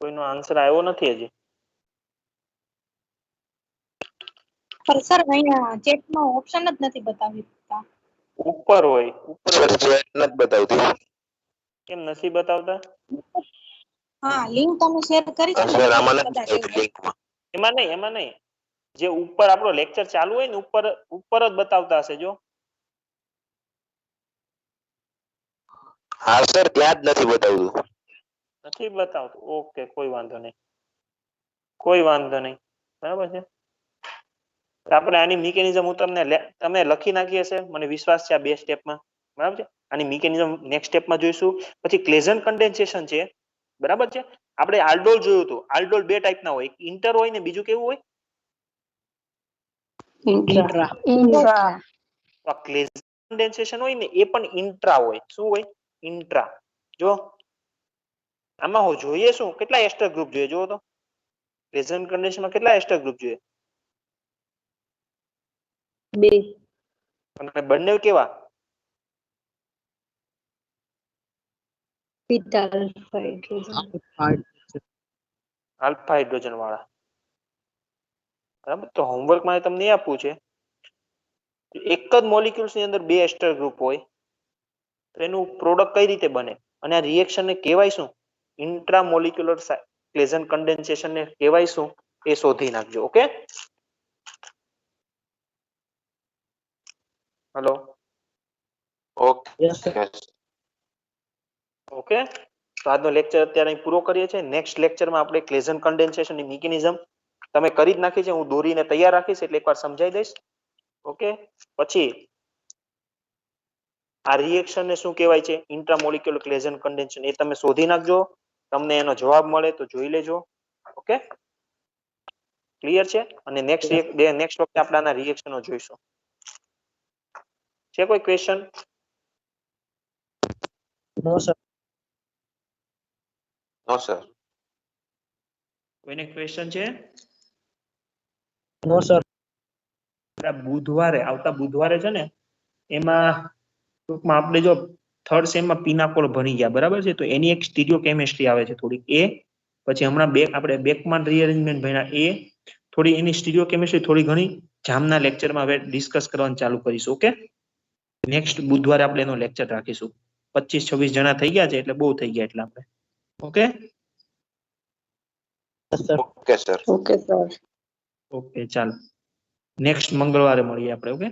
કોઈનો આન્સર આવ્યો નથી હજી. પર સર અહીંયા ચેટમાં ઓપ્શન જ નથી બતાવતા. ઉપર હોય, ઉપર Sir, chat નથી બતાવતી. કેમ નથી બતાવતા? હા, લિંક તમે શેર કરી છે ને Sir, આમાં એટલે નથી કદાચ બતાવતી link માં. એમાં નહીં, જે ઉપર આપણો લેક્ચર ચાલુ હોય ને ઉપર જ બતાવતા હશે. જો હા સર, ત્યાં જ નથી બતાવતું. નથી બતાવતું, ઓકે, કોઈ વાંધો નહીં, કોઈ વાંધો નહીં, બરાબર છે. તો આપણે આની મિકેનિઝમ હું તમે લખી નાખી હશે, મને વિશ્વાસ છે આ 2 સ્ટેપમાં, બરાબર છે. આની મિકેનિઝમ નેક્સ્ટ સ્ટેપમાં જોઈશું. પછી ક્લેઝન કન્ડેન્સેશન છે, બરાબર છે. આપણે આલ્ડોલ જોયું હતું, આલ્ડોલ 2 ટાઈપના હોય, એક ઇન્ટર હોય ને બીજું કેવું હોય, ઇન્ટ્રા. ઇન્ટ્રા. તો આ ક્લેઝન કન્ડેન્સેશન હોય ને એ પણ ઇન્ટ્રા હોય. શું હોય? ઇન્ટ્રા. જો આમાં હું જોઈએ શું, કેટલા એસ્ટર ગ્રુપ જોઈએ, જુઓ તો ક્લેઝન કન્ડેન્સેશનમાં કેટલા એસ્ટર ગ્રુપ જોઈએ, 2. અને બંને કેવા, beta alpha hydrogen. Alpha hydrogen વાળા, બરાબર. તો હોમવર્કમાં તમને એ આપવું છે, એક જ મોલિક્યુલ્સ ની અંદર 2 એસ્ટર ગ્રુપ હોય તો એનું પ્રોડક્ટ કઈ રીતે બને, અને આ રિએક્શન ને કહેવાય શું, ઇન્ટ્રામોલિક્યુલર ક્લેઝન કન્ડેન્સેશન ને કહેવાય શું, એ શોધી નાખજો. Okay, hello, Okay. Yes sir. Okay. તો આજનો લેક્ચર અત્યારે અહીં પૂરો કરીએ છીએ. નેક્સ્ટ લેક્ચરમાં આપણે ક્લેઝન કન્ડેન્સેશન ની મિકેનિઝમ તમે કરી જ નાખી છે, હું દોરીને તૈયાર રાખીશ એટલે એકવાર સમજાઈ દઈશ. ઓકે, પછી આ રિએક્શન ને શું કહેવાય છે, ઇન્ટ્રામોલિક્યુલર ક્લેઝન કન્ડેન્સેશન, એ તમે શોધી નાખજો. તમને એનો જવાબ મળે તો જોઈ લેજો. ઓકે, ક્લિયર છે. અને નેક્સ્ટ વખતે આપણે આના રિએક્શનો જોઈશું. છે કોઈ ક્વેશ્ચન? નો સર. No, sir. કોઈને ક્વેશ્ચન છે? નો સર. આવતા બુધવારે છે ને, એમાં ટૂંકમાં આપણે જો 3rd સેમમાં પિનાકોલ ભણી ગયા, બરાબર છે. તો એની એક સ્ટીરિયો કેમિસ્ટ્રી આવે છે થોડીક, એ પછી હમણાં આપણે બેકમાન રીઅરેન્જમેન્ટ ભણ્યા, એ થોડી એની સ્ટીરિયો કેમિસ્ટ્રી થોડી ઘણી જામના લેક્ચરમાં હવે ડિસ્કસ કરવાનું ચાલુ કરીશું. ઓકે, નેક્સ્ટ બુધવારે આપણે એનો લેક્ચર રાખીશું. 25-26 જણા થઈ ગયા છે એટલે બહુ થઈ ગયા એટલે આપણે. Okay, Okay, sir. Okay sir. Okay, ચાલો નેક્સ્ટ મંગળવારે મળીએ આપણે. ઓકે.